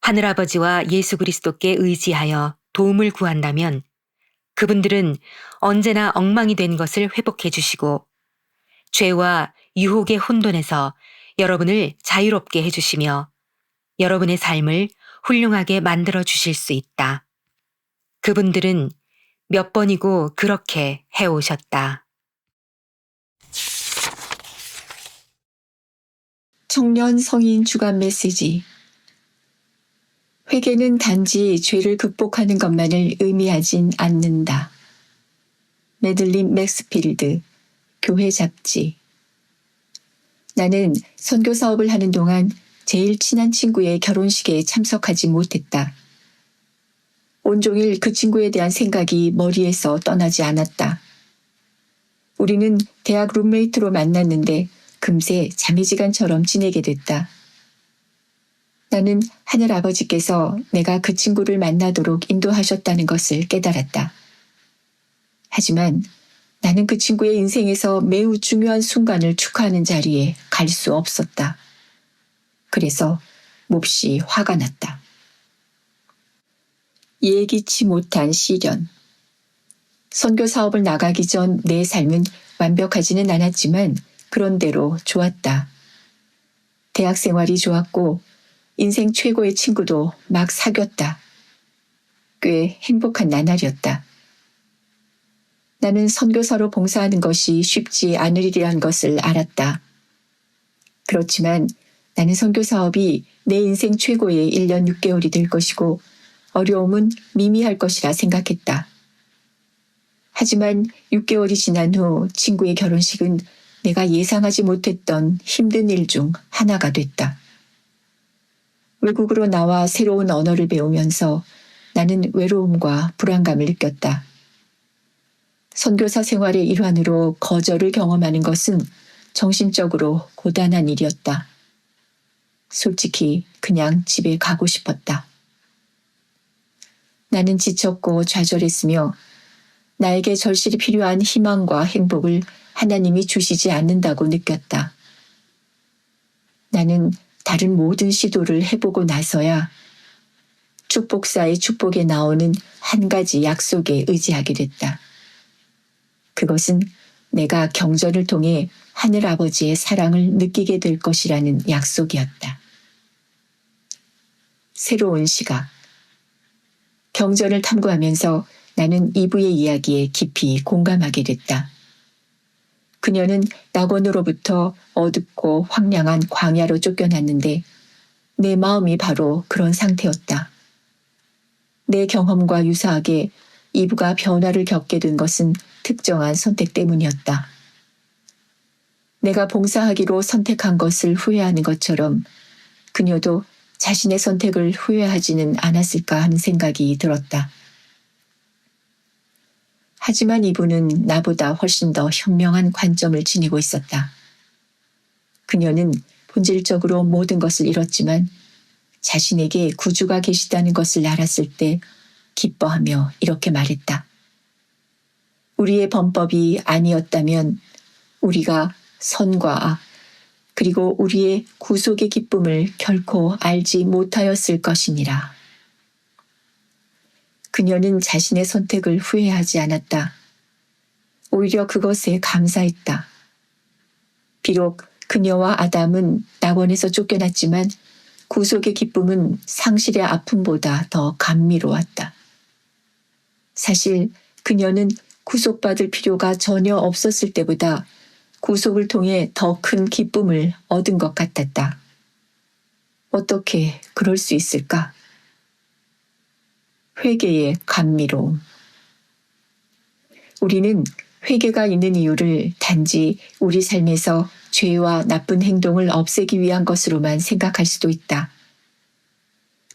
하늘아버지와 예수 그리스도께 의지하여 도움을 구한다면 그분들은 언제나 엉망이 된 것을 회복해 주시고 죄와 유혹의 혼돈에서 여러분을 자유롭게 해주시며 여러분의 삶을 훌륭하게 만들어 주실 수 있다. 그분들은 몇 번이고 그렇게 해오셨다. 청년 성인 주간 메시지. 회개는 단지 죄를 극복하는 것만을 의미하진 않는다. 매들린 맥스필드, 교회 잡지. 나는 선교 사업을 하는 동안 제일 친한 친구의 결혼식에 참석하지 못했다. 온종일 그 친구에 대한 생각이 머리에서 떠나지 않았다. 우리는 대학 룸메이트로 만났는데 금세 자매지간처럼 지내게 됐다. 나는 하늘 아버지께서 내가 그 친구를 만나도록 인도하셨다는 것을 깨달았다. 하지만 나는 그 친구의 인생에서 매우 중요한 순간을 축하하는 자리에 갈 수 없었다. 그래서 몹시 화가 났다. 예기치 못한 시련. 선교 사업을 나가기 전 내 삶은 완벽하지는 않았지만 그런대로 좋았다. 대학 생활이 좋았고 인생 최고의 친구도 막 사귀었다. 꽤 행복한 나날이었다. 나는 선교사로 봉사하는 것이 쉽지 않을 일이란 것을 알았다. 그렇지만 나는 선교 사업이 내 인생 최고의 1년 6개월이 될 것이고 어려움은 미미할 것이라 생각했다. 하지만 6개월이 지난 후 친구의 결혼식은 내가 예상하지 못했던 힘든 일 중 하나가 됐다. 외국으로 나와 새로운 언어를 배우면서 나는 외로움과 불안감을 느꼈다. 선교사 생활의 일환으로 거절을 경험하는 것은 정신적으로 고단한 일이었다. 솔직히 그냥 집에 가고 싶었다. 나는 지쳤고 좌절했으며 나에게 절실히 필요한 희망과 행복을 하나님이 주시지 않는다고 느꼈다. 나는 다른 모든 시도를 해보고 나서야 축복사의 축복에 나오는 한 가지 약속에 의지하게 됐다. 그것은 내가 경전을 통해 하늘 아버지의 사랑을 느끼게 될 것이라는 약속이었다. 새로운 시각. 경전을 탐구하면서 나는 이브의 이야기에 깊이 공감하게 됐다. 그녀는 낙원으로부터 어둡고 황량한 광야로 쫓겨났는데 내 마음이 바로 그런 상태였다. 내 경험과 유사하게 이브가 변화를 겪게 된 것은 특정한 선택 때문이었다. 내가 봉사하기로 선택한 것을 후회하는 것처럼 그녀도 자신의 선택을 후회하지는 않았을까 하는 생각이 들었다. 하지만 이분은 나보다 훨씬 더 현명한 관점을 지니고 있었다. 그녀는 본질적으로 모든 것을 잃었지만 자신에게 구주가 계시다는 것을 알았을 때 기뻐하며 이렇게 말했다. 우리의 범법이 아니었다면 우리가 선과 악, 그리고 우리의 구속의 기쁨을 결코 알지 못하였을 것이니라. 그녀는 자신의 선택을 후회하지 않았다. 오히려 그것에 감사했다. 비록 그녀와 아담은 낙원에서 쫓겨났지만 구속의 기쁨은 상실의 아픔보다 더 감미로웠다. 사실 그녀는 구속받을 필요가 전혀 없었을 때보다 구속을 통해 더 큰 기쁨을 얻은 것 같았다. 어떻게 그럴 수 있을까? 회개의 감미로움. 우리는 회개가 있는 이유를 단지 우리 삶에서 죄와 나쁜 행동을 없애기 위한 것으로만 생각할 수도 있다.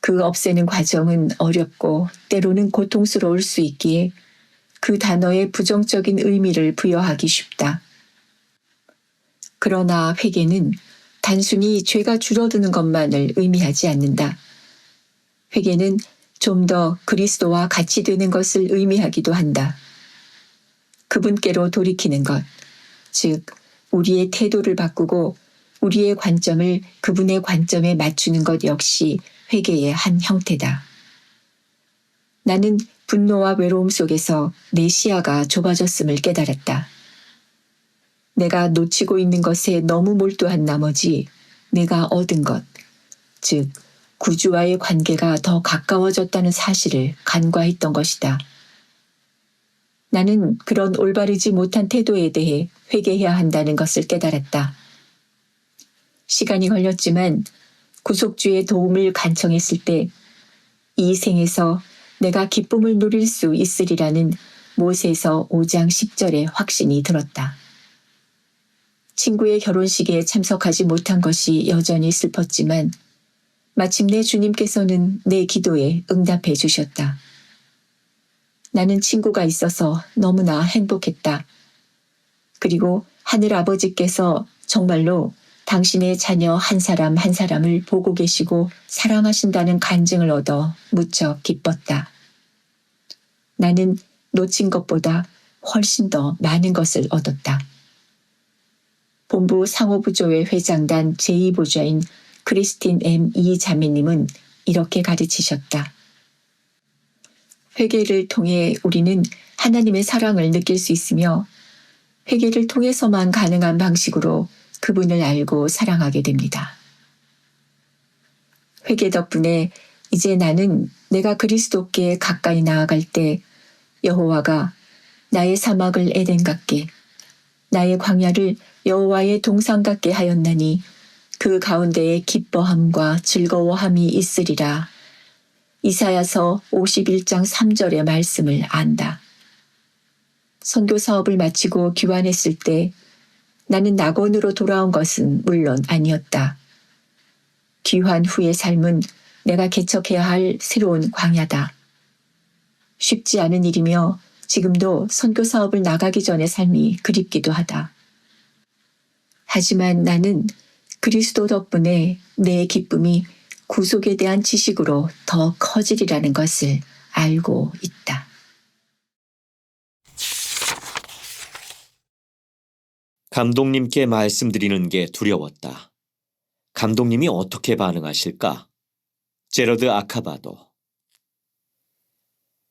그 없애는 과정은 어렵고 때로는 고통스러울 수 있기에 그 단어에 부정적인 의미를 부여하기 쉽다. 그러나 회개는 단순히 죄가 줄어드는 것만을 의미하지 않는다. 회개는 좀 더 그리스도와 같이 되는 것을 의미하기도 한다. 그분께로 돌이키는 것, 즉 우리의 태도를 바꾸고 우리의 관점을 그분의 관점에 맞추는 것 역시 회개의 한 형태다. 나는 분노와 외로움 속에서 내 시야가 좁아졌음을 깨달았다. 내가 놓치고 있는 것에 너무 몰두한 나머지 내가 얻은 것, 즉 구주와의 관계가 더 가까워졌다는 사실을 간과했던 것이다. 나는 그런 올바르지 못한 태도에 대해 회개해야 한다는 것을 깨달았다. 시간이 걸렸지만 구속주의 도움을 간청했을 때 이 생에서 내가 기쁨을 누릴 수 있으리라는 모세서 5장 10절의 확신이 들었다. 친구의 결혼식에 참석하지 못한 것이 여전히 슬펐지만 마침내 주님께서는 내 기도에 응답해 주셨다. 나는 친구가 있어서 너무나 행복했다. 그리고 하늘 아버지께서 정말로 당신의 자녀 한 사람 한 사람을 보고 계시고 사랑하신다는 간증을 얻어 무척 기뻤다. 나는 놓친 것보다 훨씬 더 많은 것을 얻었다. 본부 상호부조회 회장단 제2부좌인 크리스틴 M. 이 자매님은 이렇게 가르치셨다. 회개를 통해 우리는 하나님의 사랑을 느낄 수 있으며 회개를 통해서만 가능한 방식으로 그분을 알고 사랑하게 됩니다. 회개 덕분에 이제 나는 내가 그리스도께 가까이 나아갈 때 여호와가 나의 사막을 에덴 같게 나의 광야를 여호와의 동산 같게 하였나니 그 가운데에 기뻐함과 즐거워함이 있으리라. 이사야서 51장 3절의 말씀을 안다. 선교 사업을 마치고 귀환했을 때 나는 낙원으로 돌아온 것은 물론 아니었다. 귀환 후의 삶은 내가 개척해야 할 새로운 광야다. 쉽지 않은 일이며 지금도 선교 사업을 나가기 전의 삶이 그립기도 하다. 하지만 나는 그리스도 덕분에 내 기쁨이 구속에 대한 지식으로 더 커지리라는 것을 알고 있다. 감독님께 말씀드리는 게 두려웠다. 감독님이 어떻게 반응하실까? 제러드 아카바도.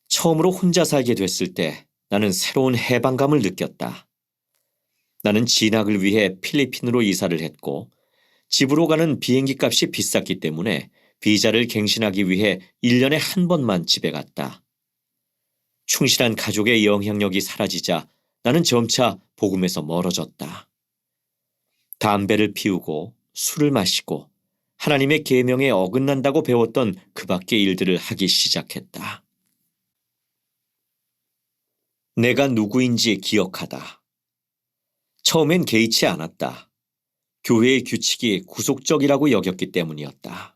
처음으로 혼자 살게 됐을 때 나는 새로운 해방감을 느꼈다. 나는 진학을 위해 필리핀으로 이사를 했고 집으로 가는 비행기 값이 비쌌기 때문에 비자를 갱신하기 위해 1년에 한 번만 집에 갔다. 충실한 가족의 영향력이 사라지자 나는 점차 복음에서 멀어졌다. 담배를 피우고 술을 마시고 하나님의 계명에 어긋난다고 배웠던 그 밖의 일들을 하기 시작했다. 내가 누구인지 기억하다. 처음엔 개의치 않았다. 교회의 규칙이 구속적이라고 여겼기 때문이었다.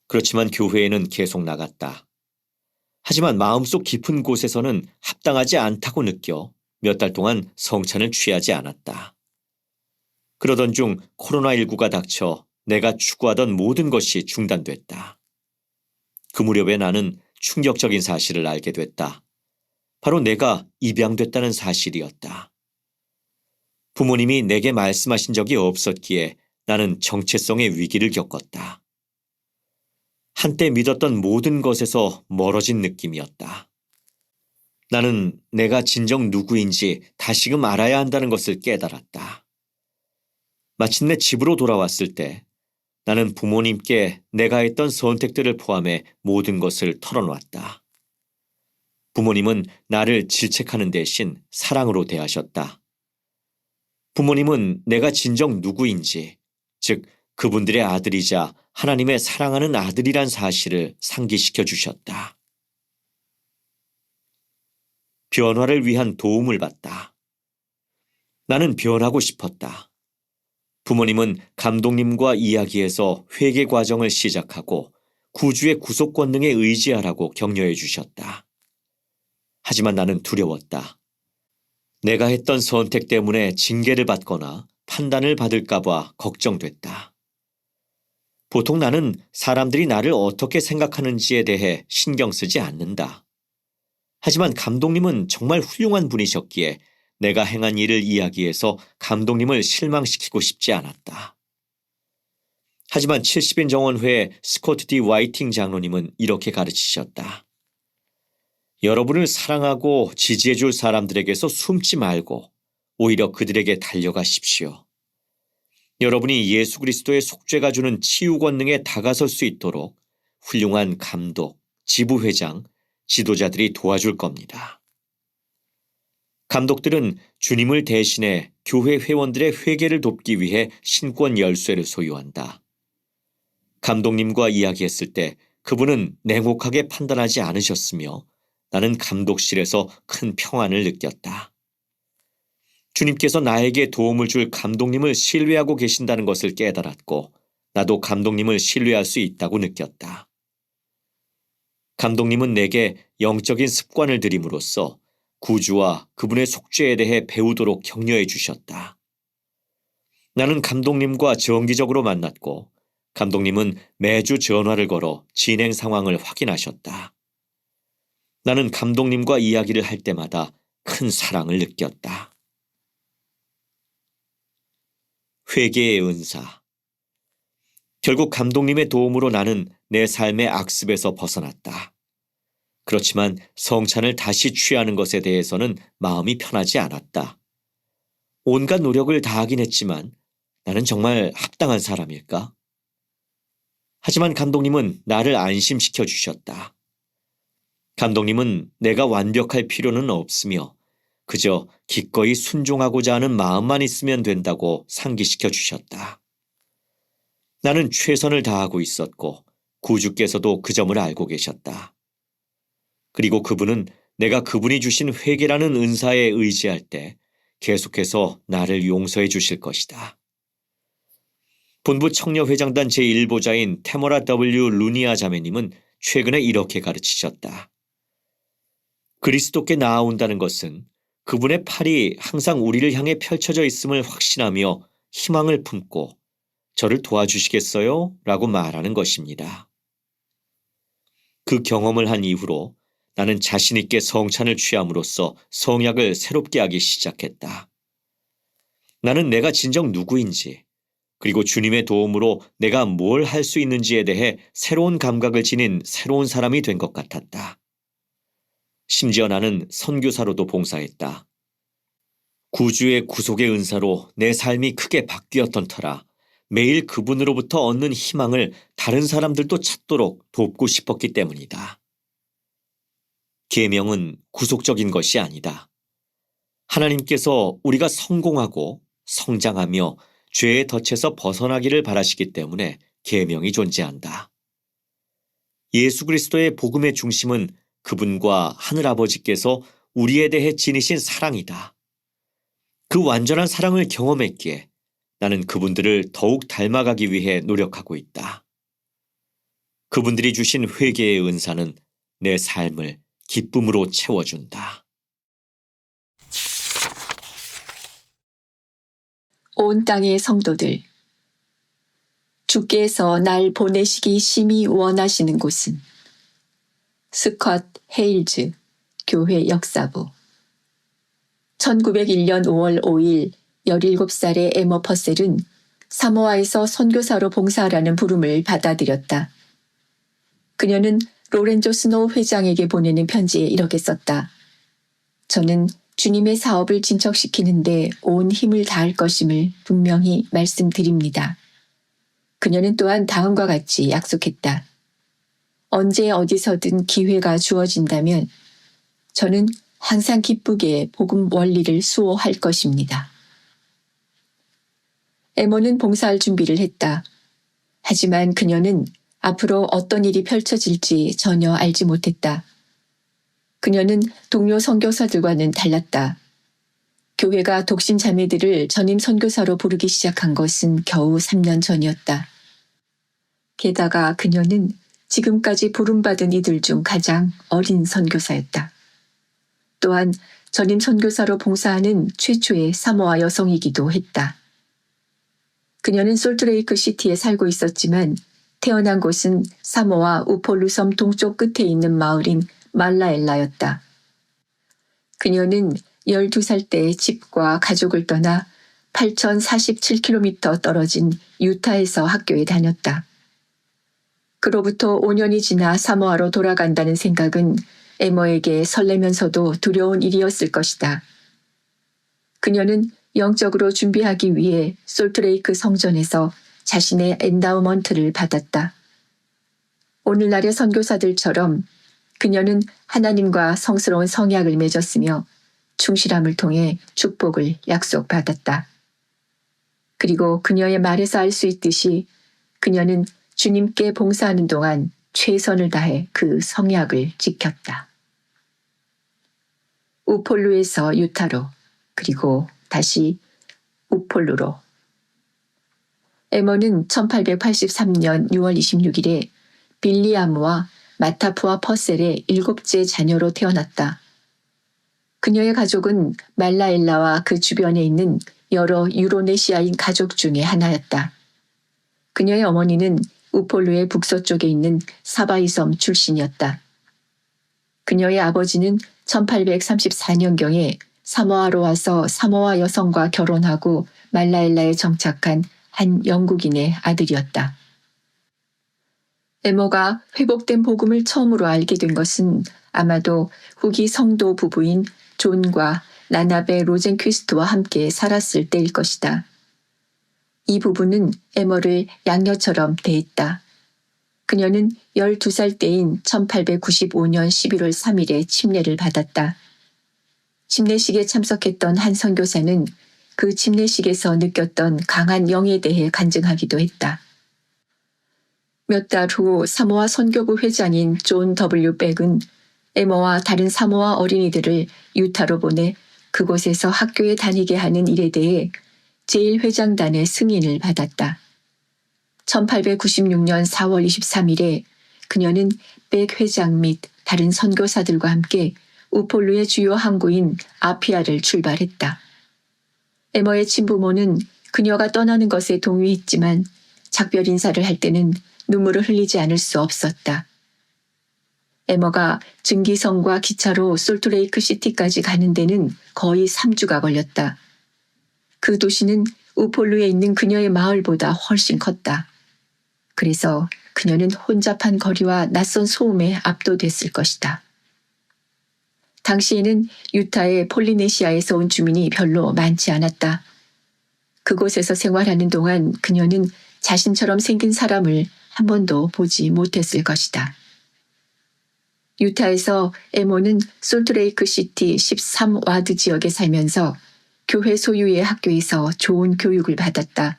그렇지만 교회에는 계속 나갔다. 하지만 마음속 깊은 곳에서는 합당하지 않다고 느껴 몇 달 동안 성찬을 취하지 않았다. 그러던 중 코로나19가 닥쳐 내가 추구하던 모든 것이 중단됐다. 그 무렵에 나는 충격적인 사실을 알게 됐다. 바로 내가 입양됐다는 사실이었다. 부모님이 내게 말씀하신 적이 없었기에 나는 정체성의 위기를 겪었다. 한때 믿었던 모든 것에서 멀어진 느낌이었다. 나는 내가 진정 누구인지 다시금 알아야 한다는 것을 깨달았다. 마침내 집으로 돌아왔을 때 나는 부모님께 내가 했던 선택들을 포함해 모든 것을 털어놓았다. 부모님은 나를 질책하는 대신 사랑으로 대하셨다. 부모님은 내가 진정 누구인지, 즉 그분들의 아들이자 하나님의 사랑하는 아들이란 사실을 상기시켜 주셨다. 변화를 위한 도움을 받다. 나는 변하고 싶었다. 부모님은 감독님과 이야기해서 회개 과정을 시작하고 구주의 구속 권능에 의지하라고 격려해 주셨다. 하지만 나는 두려웠다. 내가 했던 선택 때문에 징계를 받거나 판단을 받을까봐 걱정됐다. 보통 나는 사람들이 나를 어떻게 생각하는지에 대해 신경 쓰지 않는다. 하지만 감독님은 정말 훌륭한 분이셨기에 내가 행한 일을 이야기해서 감독님을 실망시키고 싶지 않았다. 하지만 70인 정원회의 스코트 D. 화이팅 장로님은 이렇게 가르치셨다. 여러분을 사랑하고 지지해줄 사람들에게서 숨지 말고 오히려 그들에게 달려가십시오. 여러분이 예수 그리스도의 속죄가 주는 치유 권능에 다가설 수 있도록 훌륭한 감독, 지부회장, 지도자들이 도와줄 겁니다. 감독들은 주님을 대신해 교회 회원들의 회개를 돕기 위해 신권 열쇠를 소유한다. 감독님과 이야기했을 때 그분은 냉혹하게 판단하지 않으셨으며 나는 감독실에서 큰 평안을 느꼈다. 주님께서 나에게 도움을 줄 감독님을 신뢰하고 계신다는 것을 깨달았고 나도 감독님을 신뢰할 수 있다고 느꼈다. 감독님은 내게 영적인 습관을 들임으로써 구주와 그분의 속죄에 대해 배우도록 격려해 주셨다. 나는 감독님과 정기적으로 만났고 감독님은 매주 전화를 걸어 진행 상황을 확인하셨다. 나는 감독님과 이야기를 할 때마다 큰 사랑을 느꼈다. 회개의 은사. 결국 감독님의 도움으로 나는 내 삶의 악습에서 벗어났다. 그렇지만 성찬을 다시 취하는 것에 대해서는 마음이 편하지 않았다. 온갖 노력을 다하긴 했지만 나는 정말 합당한 사람일까? 하지만 감독님은 나를 안심시켜 주셨다. 감독님은 내가 완벽할 필요는 없으며 그저 기꺼이 순종하고자 하는 마음만 있으면 된다고 상기시켜 주셨다. 나는 최선을 다하고 있었고 구주께서도 그 점을 알고 계셨다. 그리고 그분은 내가 그분이 주신 회개라는 은사에 의지할 때 계속해서 나를 용서해 주실 것이다. 본부 청년회장단 제1보자인 테모라 W. 루니아 자매님은 최근에 이렇게 가르치셨다. 그리스도께 나아온다는 것은 그분의 팔이 항상 우리를 향해 펼쳐져 있음을 확신하며 희망을 품고 저를 도와주시겠어요? 라고 말하는 것입니다. 그 경험을 한 이후로 나는 자신 있게 성찬을 취함으로써 성약을 새롭게 하기 시작했다. 나는 내가 진정 누구인지 그리고 주님의 도움으로 내가 뭘 할 수 있는지에 대해 새로운 감각을 지닌 새로운 사람이 된 것 같았다. 심지어 나는 선교사로도 봉사했다. 구주의 구속의 은사로 내 삶이 크게 바뀌었던 터라 매일 그분으로부터 얻는 희망을 다른 사람들도 찾도록 돕고 싶었기 때문이다. 계명은 구속적인 것이 아니다. 하나님께서 우리가 성공하고 성장하며 죄의 덫에서 벗어나기를 바라시기 때문에 계명이 존재한다. 예수 그리스도의 복음의 중심은 그분과 하늘아버지께서 우리에 대해 지니신 사랑이다. 그 완전한 사랑을 경험했기에 나는 그분들을 더욱 닮아가기 위해 노력하고 있다. 그분들이 주신 회개의 은사는 내 삶을 기쁨으로 채워준다. 온 땅의 성도들, 주께서 날 보내시기 심히 원하시는 곳은 스컷 헤일즈 교회 역사부. 1901년 5월 5일 17살의 에머 퍼셀은 사모아에서 선교사로 봉사하라는 부름을 받아들였다. 그녀는 로렌조 스노우 회장에게 보내는 편지에 이렇게 썼다. 저는 주님의 사업을 진척시키는데 온 힘을 다할 것임을 분명히 말씀드립니다. 그녀는 또한 다음과 같이 약속했다. 언제 어디서든 기회가 주어진다면 저는 항상 기쁘게 복음 원리를 수호할 것입니다. 에머는 봉사할 준비를 했다. 하지만 그녀는 앞으로 어떤 일이 펼쳐질지 전혀 알지 못했다. 그녀는 동료 선교사들과는 달랐다. 교회가 독신 자매들을 전임 선교사로 부르기 시작한 것은 겨우 3년 전이었다. 게다가 그녀는 지금까지 부름받은 이들 중 가장 어린 선교사였다. 또한 전임 선교사로 봉사하는 최초의 사모아 여성이기도 했다. 그녀는 솔트레이크 시티에 살고 있었지만 태어난 곳은 사모아 우폴루 섬 동쪽 끝에 있는 마을인 말라엘라였다. 그녀는 12살 때 집과 가족을 떠나 8,047km 떨어진 유타에서 학교에 다녔다. 그로부터 5년이 지나 사모아로 돌아간다는 생각은 에머에게 설레면서도 두려운 일이었을 것이다. 그녀는 영적으로 준비하기 위해 솔트레이크 성전에서 자신의 엔다우먼트를 받았다. 오늘날의 선교사들처럼 그녀는 하나님과 성스러운 성약을 맺었으며 충실함을 통해 축복을 약속받았다. 그리고 그녀의 말에서 알 수 있듯이 그녀는 주님께 봉사하는 동안 최선을 다해 그 성약을 지켰다. 우폴루에서 유타로, 그리고 다시 우폴루로. 에머는 1883년 6월 26일에 빌리아무와 마타프와 퍼셀의 7째 자녀로 태어났다. 그녀의 가족은 말라엘라와 그 주변에 있는 여러 유로네시아인 가족 중의 하나였다. 그녀의 어머니는 우폴루의 북서쪽에 있는 사바이섬 출신이었다. 그녀의 아버지는 1834년경에 사모아로 와서 사모아 여성과 결혼하고 말라엘라에 정착한 한 영국인의 아들이었다. 에머가 회복된 복음을 처음으로 알게 된 것은 아마도 후기 성도 부부인 존과 나나베 로젠퀴스트와 함께 살았을 때일 것이다. 이 부부는 에머를 양녀처럼 대했다. 그녀는 12살 때인 1895년 11월 3일에 침례를 받았다. 침례식에 참석했던 한 선교사는 그 침례식에서 느꼈던 강한 영에 대해 간증하기도 했다. 몇 달 후 사모아 선교부 회장인 존 W. 백은 에머와 다른 사모아 어린이들을 유타로 보내 그곳에서 학교에 다니게 하는 일에 대해 제1회장단의 승인을 받았다. 1896년 4월 23일에 그녀는 백 회장 및 다른 선교사들과 함께 우폴루의 주요 항구인 아피아를 출발했다. 에머의 친부모는 그녀가 떠나는 것에 동의했지만 작별 인사를 할 때는 눈물을 흘리지 않을 수 없었다. 에머가 증기선과 기차로 솔트레이크 시티까지 가는 데는 거의 3주가 걸렸다. 그 도시는 우폴루에 있는 그녀의 마을보다 훨씬 컸다. 그래서 그녀는 혼잡한 거리와 낯선 소음에 압도됐을 것이다. 당시에는 유타의 폴리네시아에서 온 주민이 별로 많지 않았다. 그곳에서 생활하는 동안 그녀는 자신처럼 생긴 사람을 한 번도 보지 못했을 것이다. 유타에서 에모는 솔트레이크 시티 13와드 지역에 살면서 교회 소유의 학교에서 좋은 교육을 받았다.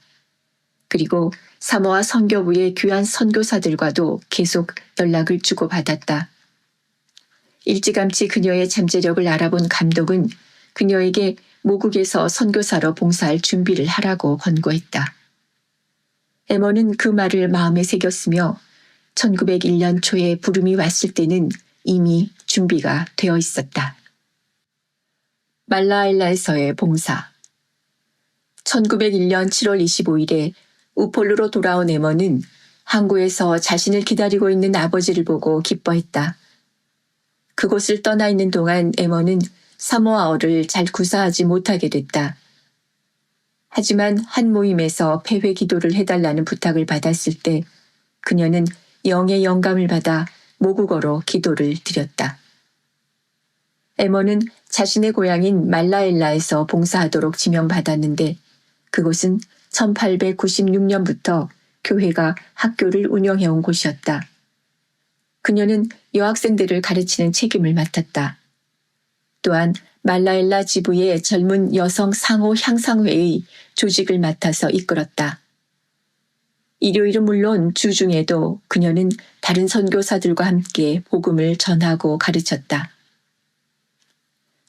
그리고 사모아 선교부의 귀한 선교사들과도 계속 연락을 주고받았다. 일찌감치 그녀의 잠재력을 알아본 감독은 그녀에게 모국에서 선교사로 봉사할 준비를 하라고 권고했다. 에머는 그 말을 마음에 새겼으며 1901년 초에 부름이 왔을 때는 이미 준비가 되어 있었다. 말라엘라에서의 봉사. 1901년 7월 25일에 우폴루로 돌아온 에머는 항구에서 자신을 기다리고 있는 아버지를 보고 기뻐했다. 그곳을 떠나 있는 동안 에머는 사모아어를 잘 구사하지 못하게 됐다. 하지만 한 모임에서 폐회 기도를 해달라는 부탁을 받았을 때 그녀는 영의 영감을 받아 모국어로 기도를 드렸다. 에머는 자신의 고향인 말라엘라에서 봉사하도록 지명받았는데 그곳은 1896년부터 교회가 학교를 운영해온 곳이었다. 그녀는 여학생들을 가르치는 책임을 맡았다. 또한 말라엘라 지부의 젊은 여성 상호 향상회의 조직을 맡아서 이끌었다. 일요일은 물론 주중에도 그녀는 다른 선교사들과 함께 복음을 전하고 가르쳤다.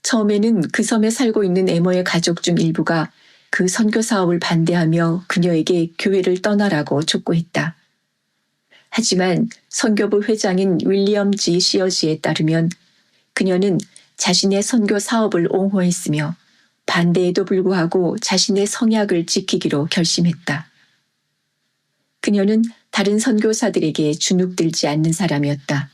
처음에는 그 섬에 살고 있는 에머의 가족 중 일부가 그 선교 사업을 반대하며 그녀에게 교회를 떠나라고 촉구했다. 하지만 선교부 회장인 윌리엄 G. 시어지에 따르면 그녀는 자신의 선교 사업을 옹호했으며 반대에도 불구하고 자신의 성약을 지키기로 결심했다. 그녀는 다른 선교사들에게 주눅들지 않는 사람이었다.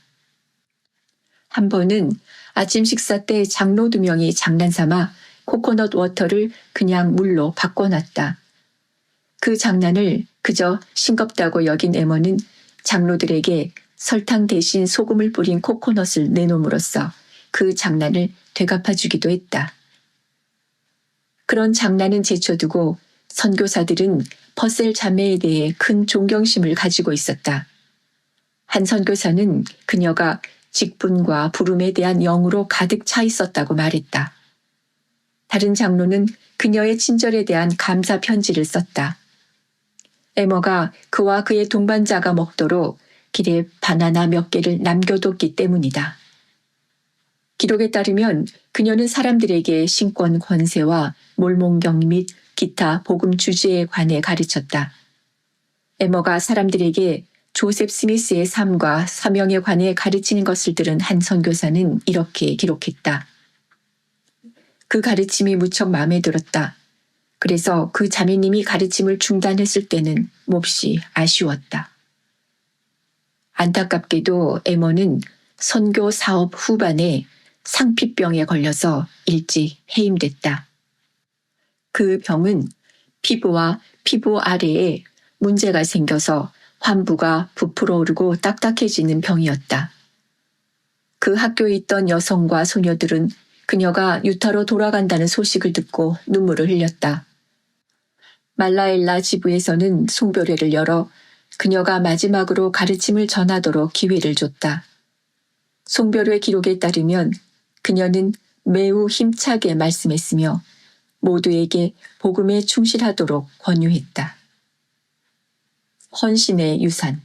한 번은 아침 식사 때 장로 2명이 장난삼아 코코넛 워터를 그냥 물로 바꿔놨다. 그 장난을 그저 싱겁다고 여긴 에머는 장로들에게 설탕 대신 소금을 뿌린 코코넛을 내놓음으로써 그 장난을 되갚아주기도 했다. 그런 장난은 제쳐두고 선교사들은 퍼셀 자매에 대해 큰 존경심을 가지고 있었다. 한 선교사는 그녀가 직분과 부름에 대한 영으로 가득 차 있었다고 말했다. 다른 장로는 그녀의 친절에 대한 감사 편지를 썼다. 에머가 그와 그의 동반자가 먹도록 길에 바나나 몇 개를 남겨뒀기 때문이다. 기록에 따르면 그녀는 사람들에게 신권 권세와 몰몬경 및 기타 복음 주제에 관해 가르쳤다. 에머가 사람들에게 조셉 스미스의 삶과 사명에 관해 가르치는 것을 들은 한 선교사는 이렇게 기록했다. 그 가르침이 무척 마음에 들었다. 그래서 그 자매님이 가르침을 중단했을 때는 몹시 아쉬웠다. 안타깝게도 에머는 선교 사업 후반에 상피병에 걸려서 일찍 해임됐다. 그 병은 피부와 피부 아래에 문제가 생겨서 환부가 부풀어 오르고 딱딱해지는 병이었다. 그 학교에 있던 여성과 소녀들은 그녀가 유타로 돌아간다는 소식을 듣고 눈물을 흘렸다. 말라엘라 지부에서는 송별회를 열어 그녀가 마지막으로 가르침을 전하도록 기회를 줬다. 송별회 기록에 따르면 그녀는 매우 힘차게 말씀했으며 모두에게 복음에 충실하도록 권유했다. 헌신의 유산.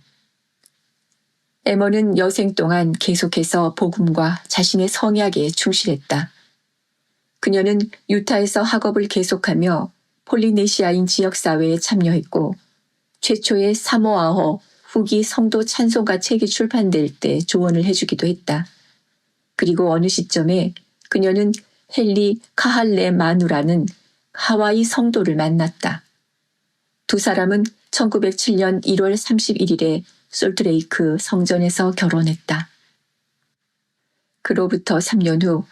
에머는 여생 동안 계속해서 복음과 자신의 성약에 충실했다. 그녀는 유타에서 학업을 계속하며 폴리네시아인 지역사회에 참여했고 최초의 사모아어 후기 성도 찬송가 책이 출판될 때 조언을 해주기도 했다. 그리고 어느 시점에 그녀는 헨리 카할레 마누라는 하와이 성도를 만났다. 두 사람은 1907년 1월 31일에 솔트레이크 성전에서 결혼했다. 그로부터 3년 후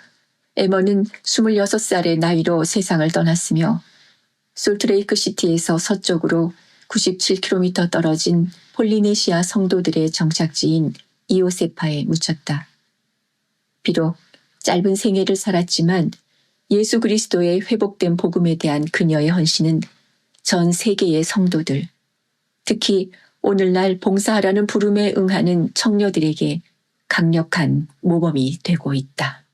에머는 26살의 나이로 세상을 떠났으며 솔트레이크 시티에서 서쪽으로 97km 떨어진 폴리네시아 성도들의 정착지인 이오세파에 묻혔다. 비록 짧은 생애를 살았지만 예수 그리스도의 회복된 복음에 대한 그녀의 헌신은 전 세계의 성도들, 특히 오늘날 봉사하라는 부름에 응하는 청녀들에게 강력한 모범이 되고 있다.